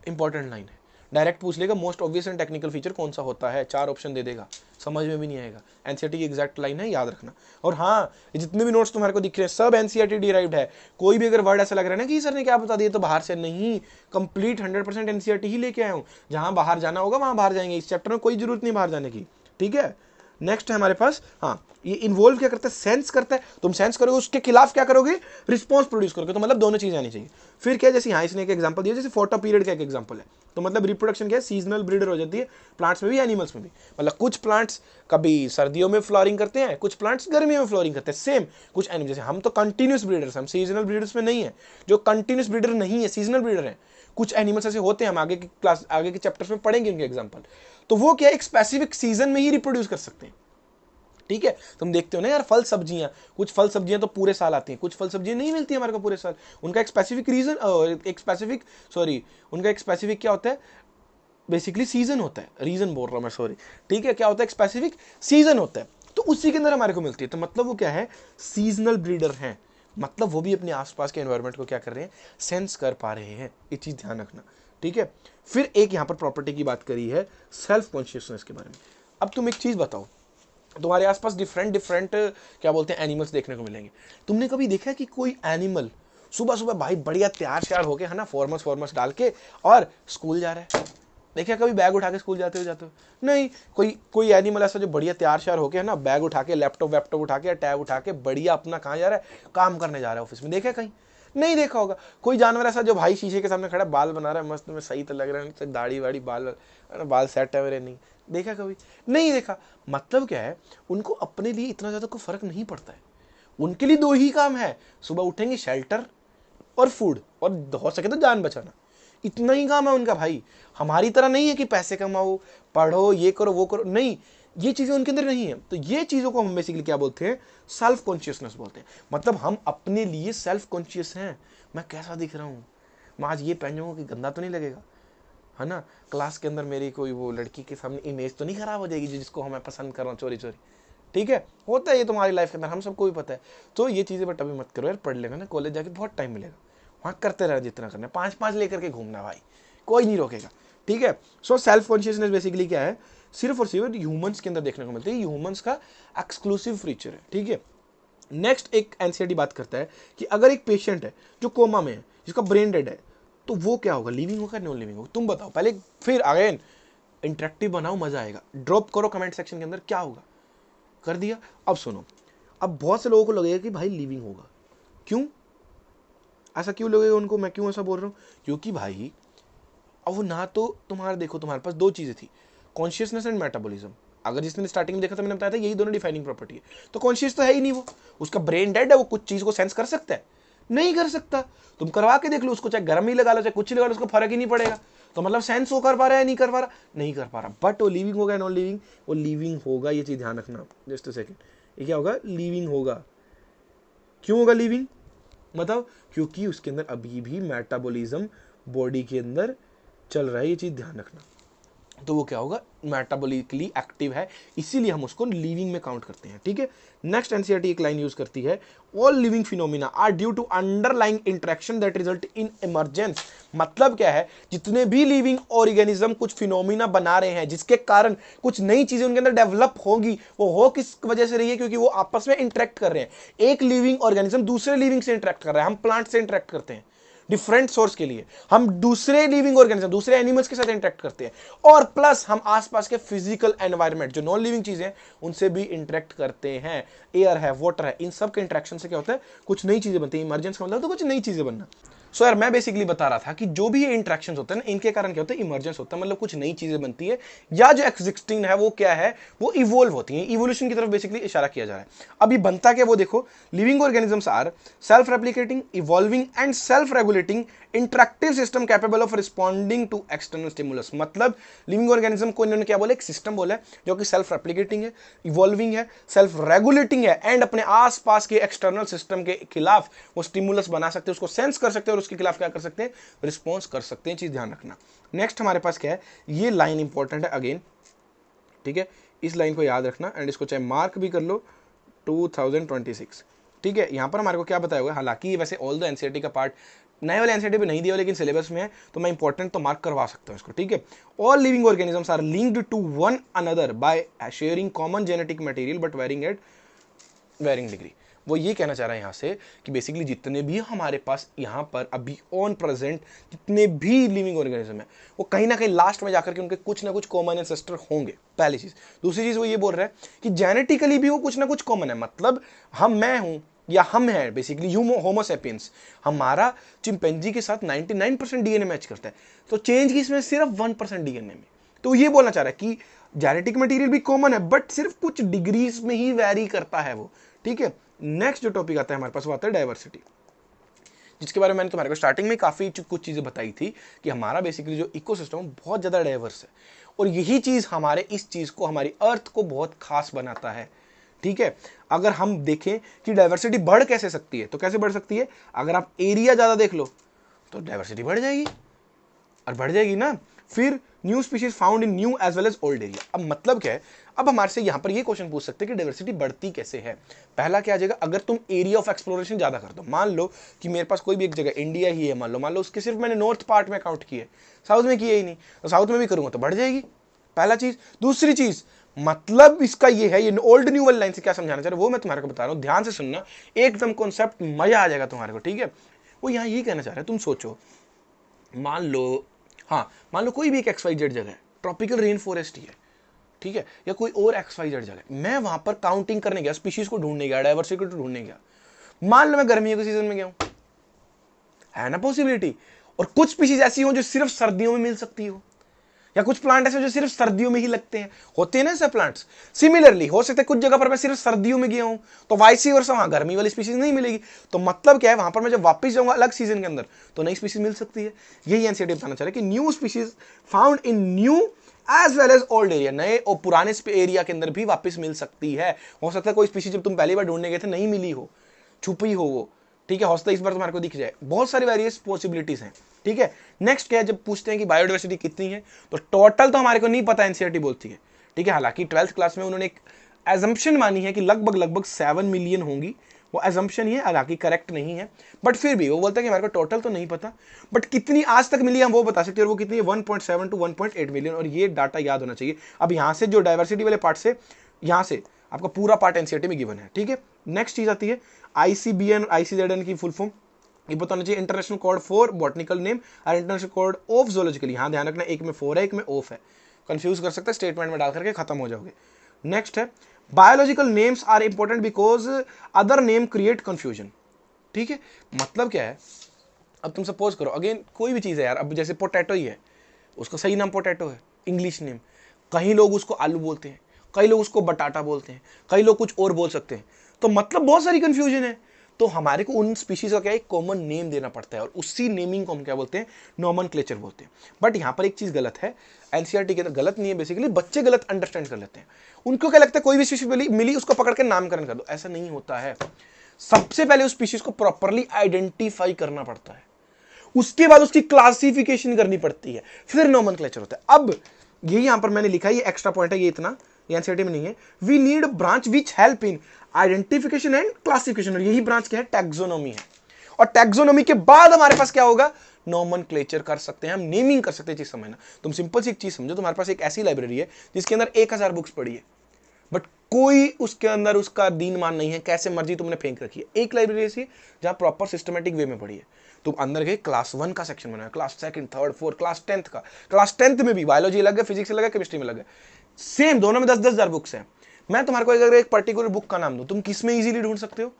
important line है। डायरेक्ट पूछ लेगा most obvious and technical feature कौन सा होता है, 4 ऑप्शन दे देगा, समझ में भी नहीं आएगा। एनसीईआरटी की एग्जैक्ट लाइन है, याद रखना। और हाँ, जितने भी नोट्स तुम्हारे को दिख रहे हैं सब एनसीईआरटी डिराइव्ड है। कोई भी अगर वर्ड ऐसा लग रहा है ना कि सर ने क्या बता दिया तो बाहर से, नहीं, कंप्लीट 100% एनसीईआरटी ही लेके आया हूँ। जहां बाहर जाना होगा वहां बाहर जाएंगे, इस चैप्टर में कोई जरूरत नहीं बाहर जाने की, ठीक है। नेक्स्ट है हमारे पास, हाँ, ये इन्वॉल्व क्या करता है, सेंस करता है। तुम सेंस करोगे, उसके खिलाफ क्या करोगे, रिस्पॉन्स प्रोड्यूस करोगे। तो मतलब दोनों चीजें आनी चाहिए। फिर क्या, जैसे यहाँ इसने एक एग्जांपल दिया, जैसे फोटो पीरियड का एक एग्जांपल है, तो मतलब रिप्रोडक्शन क्या है, सीजनल ब्रीडर हो जाती है, प्लांट्स में भी एनिमल्स में भी। मतलब कुछ प्लांट्स कभी सर्दियों में फ्लोरिंग करते हैं, कुछ प्लांट्स गर्मियों में फ्लोरिंग करते हैं। सेम कुछ एनिमल, जैसे हम तो कंटिन्यूस ब्रीडर्स, हम सीजनल ब्रीडर्स में नहीं है। जो कंटिन्यूस ब्रीडर नहीं है, सीजनल ब्रीडर है, कुछ एनिमल्स ऐसे होते हैं, हम आगे की क्लास, आगे के चैप्टर्स में पढ़ेंगे उनके एग्जांपल। तो वो क्या, एक स्पेसिफिक सीजन में ही रिप्रोड्यूस कर सकते हैं, ठीक है। तुम देखते हो ना यार, फल सब्जियां, कुछ फल सब्जियां तो पूरे साल आती हैं, कुछ फल सब्जियां नहीं मिलती हमारे को पूरे साल। उनका एक स्पेसिफिक रीजन, उनका एक स्पेसिफिक क्या होता है, बेसिकली सीजन होता है, रीजन बोल रहा हूं मैं, सॉरी, ठीक है। क्या होता है, एक स्पेसिफिक सीजन होता है, तो उसी के अंदर हमारे को मिलती है। तो मतलब वो क्या है, सीजनल ब्रीडर है, मतलब वो भी अपने आसपास के एनवायरनमेंट को क्या कर रहे हैं, सेंस कर पा रहे हैं। ये चीज ध्यान रखना, ठीक है। फिर एक यहां पर प्रॉपर्टी की बात करी है, सेल्फ कॉन्शियसनेस के बारे में। अब तुम एक चीज बताओ, तुम्हारे आसपास डिफरेंट क्या बोलते हैं, एनिमल्स देखने को मिलेंगे। तुमने कभी देखा है कि कोई एनिमल सुबह सुबह भाई बढ़िया तैयार श्यार होके, है ना, फॉर्मल्स डाल के और स्कूल जा रहा है? देखा कभी बैग उठा के स्कूल जाते हो? नहीं। कोई एनिमल ऐसा जो बढ़िया तैयार श्यार होके, है ना, बैग उठा के, लैपटॉप उठा के, टैब उठा के, बढ़िया अपना कहाँ जा रहा है, काम करने जा रहा है ऑफिस में? देखा कहीं? नहीं देखा होगा। कोई जानवर ऐसा जो भाई शीशे के सामने खड़ा बाल बना रहा है, मस्त में, सही तो लग रहा है, दाढ़ी वाड़ी, बाल सेट है मेरे, नहीं देखा कभी? नहीं देखा। मतलब क्या है, उनको अपने लिए इतना ज्यादा कोई फर्क नहीं पड़ता है। उनके लिए 2 ही काम है, सुबह उठेंगे, शेल्टर और फूड, और हो सके तो जान बचाना, इतना ही काम है उनका भाई। हमारी तरह नहीं है कि पैसे कमाओ, पढ़ो, ये करो, वो करो, नहीं, ये चीजें उनके अंदर नहीं है। तो ये चीजों को हम बेसिकली क्या बोलते हैं, सेल्फ कॉन्शियसनेस बोलते हैं। मतलब हम अपने लिए सेल्फ कॉन्शियस हैं, मैं कैसा दिख रहा हूं, मैं आज ये पहन जाऊंगा कि गंदा तो नहीं लगेगा, है ना, क्लास के अंदर मेरी कोई वो लड़की के सामने इमेज तो नहीं खराब हो जाएगी जिसको मैं पसंद कर रहा हूँ चोरी, ठीक है। होता है ये तुम्हारी लाइफ के अंदर, हम सबको भी पता है। तो ये चीजें बट अभी मत करो यार, पढ़ लेगा ना, कॉलेज जाके बहुत टाइम मिलेगा, वहां करते रहो जितना करना है, 5 लेकर के घूमना भाई, कोई नहीं रोकेगा, ठीक है। सो सेल्फ कॉन्शियसनेस बेसिकली क्या है, सिर्फ और सिर्फ ह्यूमंस के अंदर देखने को मिलती है, ह्यूमंस का एक्सक्लूसिव फीचर है, ठीक है। नेक्स्ट एक एनसीईआरटी बात करता है कि अगर एक पेशेंट है जो कोमा में है, जिसका ब्रेन डेड है, तो वो क्या होगा, लिविंग होगा, नॉन लिविंग होगा? तुम बताओ पहले, फिर अगेन इंटरेक्टिव बनाओ, मजा आएगा। ड्रॉप करो कमेंट सेक्शन के अंदर, क्या होगा? कर दिया। अब सुनो, अब बहुत से लोगों को लगेगा कि भाई लिविंग होगा, क्यों ऐसा क्यों लगेगा उनको, मैं क्यों ऐसा बोल रहा हूं? क्योंकि भाई अब वो ना, तो तुम्हारा देखो, तुम्हारे पास 2 चीजें थी, कॉन्शियसनेस एंड मेटाबॉलिज्म। अगर जिसने स्टार्टिंग में देखा था, मैंने बताया था यही दोनों डिफाइनिंग प्रॉपर्टी है। तो कॉन्शियस तो है ही नहीं वो, उसका ब्रेन डेड है, वो कुछ चीज को सेंस कर सकता है? नहीं कर सकता। तुम करवा के देख लो उसको, चाहे गर्म ही लगा लो, चाहे कुछ ही लगा लो, उसको फर्क ही नहीं पड़ेगा। तो मतलब सेंस वो कर पा रहा है, नहीं कर पा रहा? नहीं कर पा रहा। बट वो लिविंग होगा, नॉन लिविंग? वो लिविंग होगा, ये चीज ध्यान रखना। जस्ट अ सेकंड, ये क्या होगा, लिविंग होगा। क्यों होगा लिविंग? मतलब क्योंकि उसके अंदर अभी भी मेटाबॉलिज्म बॉडी के अंदर चल रहा है, ये चीज ध्यान रखना। तो वो क्या होगा, मेटाबॉलिकली एक्टिव है, इसीलिए हम उसको लिविंग में काउंट करते हैं, ठीक है। नेक्स्ट एनसीईआरटी एक लाइन यूज करती है, all living phenomena are due to underlying interaction that result in emergence. मतलब क्या है, जितने भी लिविंग ऑर्गेनिज्म कुछ फिनोमिना बना रहे हैं, जिसके कारण कुछ नई चीजें उनके अंदर डेवलप होगी, वो हो किस वजह से रही है, क्योंकि वो आपस में इंटरेक्ट कर रहे हैं। एक लिविंग ऑर्गेनिज्म दूसरे लिविंग से इंटरेक्ट कर रहा है, हम प्लांट से इंटरेक्ट करते हैं डिफरेंट सोर्स के लिए, हम दूसरे लिविंग ऑर्गेनिज्म, दूसरे एनिमल्स के साथ इंटरेक्ट करते हैं, और प्लस हम आसपास के फिजिकल एनवायरनमेंट जो नॉन लिविंग चीजें हैं उनसे भी इंटरेक्ट करते हैं। एयर है, वाटर है, इन सब के इंटरेक्शन से क्या होता है, कुछ नई चीजें बनती हैं। इमरजेंस का मतलब तो कुछ नई चीजें बनना। सो यार मैं बेसिकली बता रहा था कि जो भी ये इंट्रैक्शंस होते हैं ना, इनके कारण क्या होता है, इमर्जेंस होता है, मतलब कुछ नई चीजें बनती है, या जो एक्सिस्टिंग है वो क्या है, वो इवोल्व होती है। इवोल्यूशन की तरफ बेसिकली इशारा किया जा रहा है। अभी बनता क्या, वो देखो, living organisms are self replicating, evolving and self regulating interactive system capable of responding to external stimulus. मतलब लिविंग ऑर्गेनिज्म को इन्होंने क्या बोला, एक सिस्टम बोला है जो कि सेल्फ रेप्लिकेटिंग है, इवॉल्विंग है, सेल्फ रेगुलेटिंग है, एंड अपने आसपास के एक्सटर्नल सिस्टम के खिलाफ वो स्टिमुलस बना सकते हैं, उसको सेंस कर सकते हैं और उसके खिलाफ क्या कर सकते हैं, रिस्पॉन्स कर सकते हैं। चीज ध्यान रखना। नेक्स्ट हमारे पास क्या है, ये लाइन इंपॉर्टेंट है अगेन, ठीक है, इस लाइन को याद रखना एंड इसको चाहे मार्क भी कर लो, 2026, ठीक है। यहां पर हमारे को क्या बताया हुआ है, हालांकि वैसे ऑल द एनसीईआरटी का पार्ट नए वाले एनसीईआरटी पे नहीं दिया, लेकिन सिलेबस में है, तो मैं इंपॉर्टेंट तो मार्क करवा सकता हूं इसको, ठीक है। All living organisms are linked to one another by sharing common genetic material but varying at varying degree. वो ये कहना चाह रहा है यहाँ से कि बेसिकली जितने भी हमारे पास यहाँ पर अभी ऑन प्रेजेंट जितने भी लिविंग ऑर्गेनिज्म है, वो कहीं ना कहीं लास्ट में जाकर के उनके कुछ ना कुछ कॉमन एंसेस्टर होंगे, पहली चीज। दूसरी चीज वो ये बोल रहा है कि जेनेटिकली भी वो कुछ ना कुछ कॉमन है, मतलब मैं हूं या हम हैं बेसिकली होमो सेपियंस, हमारा चिंपैंजी के साथ 99% डीएनए मैच करता है, तो चेंज की इसमें सिर्फ 1% डीएनए में। तो ये बोलना चाह रहा है कि जेनेटिक मटेरियल भी कॉमन है बट सिर्फ कुछ डिग्रीज में ही वैरी करता है वो, ठीक है। नेक्स्ट जो टॉपिक आता है हमारे पास वो आता है डाइवर्सिटी, जिसके बारे में मैंने तुम्हारे को स्टार्टिंग में काफी कुछ चीजें बताई थी कि हमारा बेसिकली जो इकोसिस्टम बहुत ज्यादा डाइवर्स है, और यही चीज हमारे इस चीज को, हमारी अर्थ को बहुत खास बनाता है, ठीक है। अगर हम देखें कि डाइवर्सिटी बढ़ कैसे सकती है, तो कैसे बढ़ सकती है, अगर आप एरिया ज्यादा देख लो तो डाइवर्सिटी बढ़ जाएगी, और बढ़ जाएगी ना, फिर new species found in new as well as old area. अब मतलब क्या है, अब हमारे से यहां पर ये क्वेश्चन पूछ सकते हैं कि डाइवर्सिटी बढ़ती कैसे है। पहला क्या आ जाएगा, अगर तुम एरिया ऑफ एक्सप्लोरेशन ज्यादा कर दो, मान लो कि मेरे पास कोई भी एक जगह इंडिया ही है, मान लो उसके सिर्फ मैंने नॉर्थ पार्ट में काउंट किए, साउथ में किए ही नहीं, तो साउथ में भी करूंगा तो बढ़ जाएगी, पहला चीज। दूसरी चीज, मतलब इसका ये है, ये ओल्ड न्यू वाली लाइन से क्या समझाना चाह रहे वो मैं तुम्हारे को बता रहा हूं, ध्यान से सुनना, एकदम कॉन्सेप्ट मजा आ जाएगा तुम्हारे को, ठीक है। वो यहां ये कहना चाह रहे हैं, तुम सोचो, मान लो कोई भी एक XYZ जगह है, ट्रॉपिकल रेन फॉरेस्ट ही है, ठीक है, या कोई और XYZ जगह, मैं वहां पर काउंटिंग करने गया, स्पीशीज को ढूंढने गया, डाइवर्सिटी को ढूंढने गया, मान लो मैं गर्मियों के सीजन में गया हूं, है ना पॉसिबिलिटी, और कुछ स्पीशीज ऐसी हो जो सिर्फ सर्दियों में मिल सकती हो, या कुछ प्लांट ऐसे जो सिर्फ सर्दियों में ही लगते हैं, होते हैं ना ऐसे प्लांट्स। सिमिलरली हो सकता है कुछ जगह पर मैं सिर्फ सर्दियों में गया हूं, तो वाइस वर्सा वहां गर्मी वाली स्पीशीज नहीं मिलेगी, तो मतलब क्या है, वहां पर मैं जब वापस जाऊंगा अलग सीजन के अंदर तो नई स्पीशीज मिल सकती है। यही एनसीईआरटी बताना चाह रहा है कि new species found in new as well as old area, नए और पुराने एरिया के अंदर भी वापस मिल सकती है। हो सकता है कोई स्पीशीज जब तुम पहली बार ढूंढने गए थे नहीं मिली हो, छुपी हो वो, ठीक है, हो सकता है इस बार तुम्हारे को दिख जाए, बहुत सारी वेरियस पॉसिबिलिटीज हैं, ठीक है। नेक्स्ट क्या है, जब पूछते हैं कि बायोडाइवर्सिटी कितनी है, तो टोटल तो हमारे को नहीं पता, एनसीईआरटी बोलती है, ठीक है। हालांकि 12th क्लास में उन्होंने एक एजम्पशन मानी है कि लगभग 7 मिलियन होंगी, वो एजम्पशन ही है, हालांकि करेक्ट नहीं है, बट फिर भी वो बोलता है कि हमारे को टोटल तो नहीं पता, बट कितनी आज तक मिली हम वो बता सकते हैं, और वो कितनी है 1.7 to 1.8 मिलियन, और ये डाटा याद होना चाहिए। अब यहां से जो डाइवर्सिटी वाले पार्ट से, यहां से आपका पूरा पार्ट एनसीईआरटी में गिवन है, ठीक है। नेक्स्ट चीज आती है ICBN ICZN की फुल फॉर्म, ये बताना चाहिए, international code for botanical name और इंटरनेशनल कोड ऑफ ज़ूलॉजिकल। यहां ध्यान रखना, एक में 4 है, एक में ऑफ है, कंफ्यूज कर सकते हैं, स्टेटमेंट में डाल करके खत्म हो जाओगे। नेक्स्ट है biological names are important because other name create confusion, ठीक है। मतलब क्या है, अब तुम सपोज करो, अगेन कोई भी चीज है यार, अब जैसे पोटैटो ही है, उसका सही नाम पोटैटो है, इंग्लिश नेम, कहीं लोग उसको आलू बोलते हैं, कई लोग उसको बटाटा बोलते हैं, कई लोग कुछ और बोल सकते हैं, तो मतलब बहुत सारी कंफ्यूजन है। तो हमारे को उन स्पीशीज का क्या है, एक कॉमन नेम देना पड़ता है, और उसी नेमिंग को हम क्या बोलते हैं, नॉमेनक्लेचर बोलते हैं। बट यहां पर एक चीज गलत है, एनसीईआरटी के अंदर गलत नहीं है, बेसिकली बच्चे गलत अंडरस्टैंड कर लेते हैं, उनको क्या लगता है कोई भी स्पीशीज मिली उसको पकड़ के नामकरण कर दो, ऐसा नहीं होता है। सबसे पहले उस स्पीशीज को प्रॉपरली आइडेंटिफाई करना पड़ता है, उसके बाद उसकी क्लासिफिकेशन करनी पड़ती है, फिर नॉमेनक्लेचर होता है। अब ये यहां पर मैंने लिखा है, ये एक्स्ट्रा पॉइंट है, ये इतना एनसीईआरटी में नहीं है। We need branch which help in identification and classification, और यही ब्रांच क्या है, टैक्सोनॉमी है, और टैक्सोनॉमी के बाद हमारे पास क्या होगा, नॉमेनक्लेचर कर सकते हैं हम, नेमिंग कर सकते हैं। चीज समझना, तुम सिंपल सी एक चीज समझो, तुम्हारे पास एक ऐसी लाइब्रेरी है जिसके अंदर 1000 बुक्स पड़ी है, बट कोई उसके अंदर उसका दीन मान नहीं है, कैसे मर्जी तुमने फेंक रखी है। एक लाइब्रेरी ऐसी जहां प्रॉपर सिस्टमेटिक वे में पड़ी है, तुम अंदर गए, क्लास 1 का सेक्शन बनाया, class 2nd 3rd 4th class 10th का, क्लास 10th में भी बायोलॉजी अलग है, फिजिक्स अलग है, केमिस्ट्री में अलग है, सेम दोनों में 10,000 बुक्स हैं। मैं तुम्हारे को अगर एक पर्टिकुलर बुक का नाम दूं, तुम किस में इजीली ढूंढ सकते हो,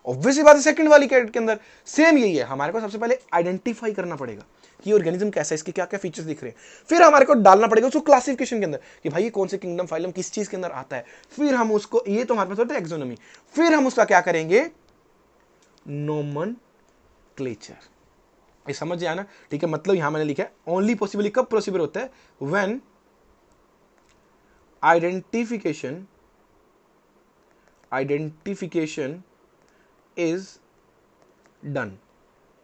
ऑब्वियसली बात है सेकंड वाली कैरेट के अंदर सेम यही है, हमारे को सबसे पहले आइडेंटिफाई करना पड़ेगा कि ऑर्गेनिज्म कैसा है, इसके क्या क्या फीचर्स दिख रहे हैं, फिर हमारे को डालना पड़ेगा उसको क्लासिफिकेशन के अंदर कि भाई ये कौन से किंगडम फाइलम किस चीज के अंदर आता है, फिर हम उसको, ये तो हमारे पास होता है टैक्सोनॉमी, फिर हम उसका क्या करेंगे, नोमेनक्लेचर। ये समझ आया ना, ठीक है। मतलब यहां मैंने लिखा है ओनली पॉसिबली कब पॉसिबल होता है, व्हेन आइडेंटिफिकेशन इज डन।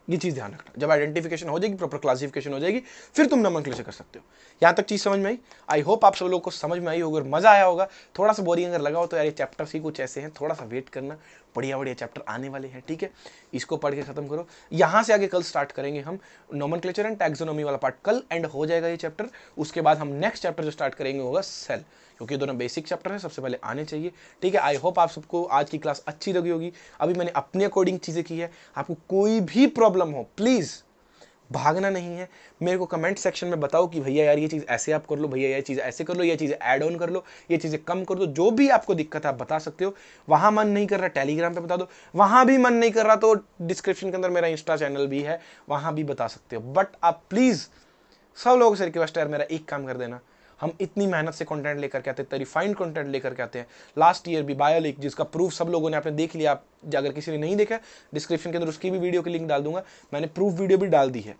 ये चीज ध्यान रखना, जब आइडेंटिफिकेशन हो जाएगी, प्रॉपर क्लासिफिकेशन हो जाएगी, फिर तुम नोमेनक्लेचर कर सकते हो। यहां तक चीज समझ में आई? आई होप आप सब लोगों को समझ में आई होगी और मजा आया होगा। थोड़ा सा बोरिंग अगर लगा हो तो यार ये चैप्टर्स ही कुछ ऐसे हैं, थोड़ा सा वेट करना, बढ़िया बढ़िया चैप्टर आने वाले हैं, ठीक है। इसको पढ़ के खत्म करो। यहां से आगे कल स्टार्ट करेंगे हम नोमेनक्लेचर एंड टैक्सोनॉमी वाला पार्ट, कल एंड हो जाएगा ये चैप्टर। उसके बाद हम नेक्स्ट चैप्टर जो स्टार्ट करेंगे होगा सेल, क्योंकि दोनों बेसिक चैप्टर है, सबसे पहले आने चाहिए, ठीक है। आई होप आप सबको आज की क्लास अच्छी लगी होगी। अभी मैंने अपने अकॉर्डिंग चीजें की है, आपको कोई भी प्रॉब्लम हो प्लीज भागना नहीं है, मेरे को कमेंट सेक्शन में बताओ कि भैया यार ये चीज़ ऐसे आप कर लो, भैया ये चीज़ ऐसे कर लो, ये चीज़ें ऐड ऑन कर लो, ये चीज़ें कम कर दो, जो भी आपको दिक्कत है आप बता सकते हो। वहां मन नहीं कर रहा टेलीग्राम पे बता दो, वहां भी मन नहीं कर रहा तो डिस्क्रिप्शन के अंदर मेरा इंस्टा चैनल भी है, वहां भी बता सकते हो। बट आप प्लीज़ सब लोगों से रिक्वेस्ट है, मेरा एक काम कर देना, हम इतनी मेहनत से कंटेंट लेकर के आते हैं, रिफाइंड कंटेंट लेकर के आते हैं। लास्ट ईयर भी बायोलिक, जिसका प्रूफ सब लोगों ने आपने देख लिया, आप अगर किसी ने नहीं देखा डिस्क्रिप्शन के अंदर उसकी भी वीडियो की लिंक डाल दूंगा, मैंने प्रूफ वीडियो भी डाल दी है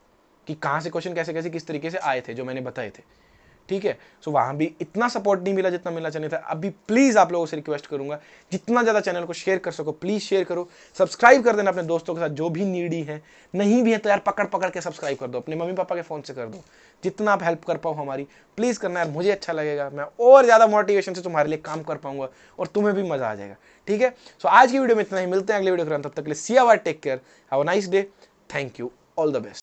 कि कहाँ से क्वेश्चन कैसे कैसे किस तरीके से आए थे जो मैंने बताए थे, ठीक है। सो वहां भी इतना सपोर्ट नहीं मिला जितना मिलना चाहिए था। अभी प्लीज आप लोगों से रिक्वेस्ट करूंगा, जितना ज्यादा चैनल को शेयर कर सको प्लीज शेयर करो, सब्सक्राइब कर देना अपने दोस्तों के साथ जो भी नीडी है, नहीं भी है तो यार पकड़ पकड़ के सब्सक्राइब कर दो, अपने मम्मी पापा के फोन से कर दो, जितना आप हेल्प कर पाओ हमारी प्लीज करना यार, मुझे अच्छा लगेगा, मैं और ज्यादा मोटिवेशन से तुम्हारे लिए काम कर पाऊंगा और तुम्हें भी मजा आ जाएगा, ठीक है। सो आज की वीडियो में इतना ही, मिलते हैं अगले वीडियो के, तब तक के लिए see you, take care, have a nice day, thank you, all the best.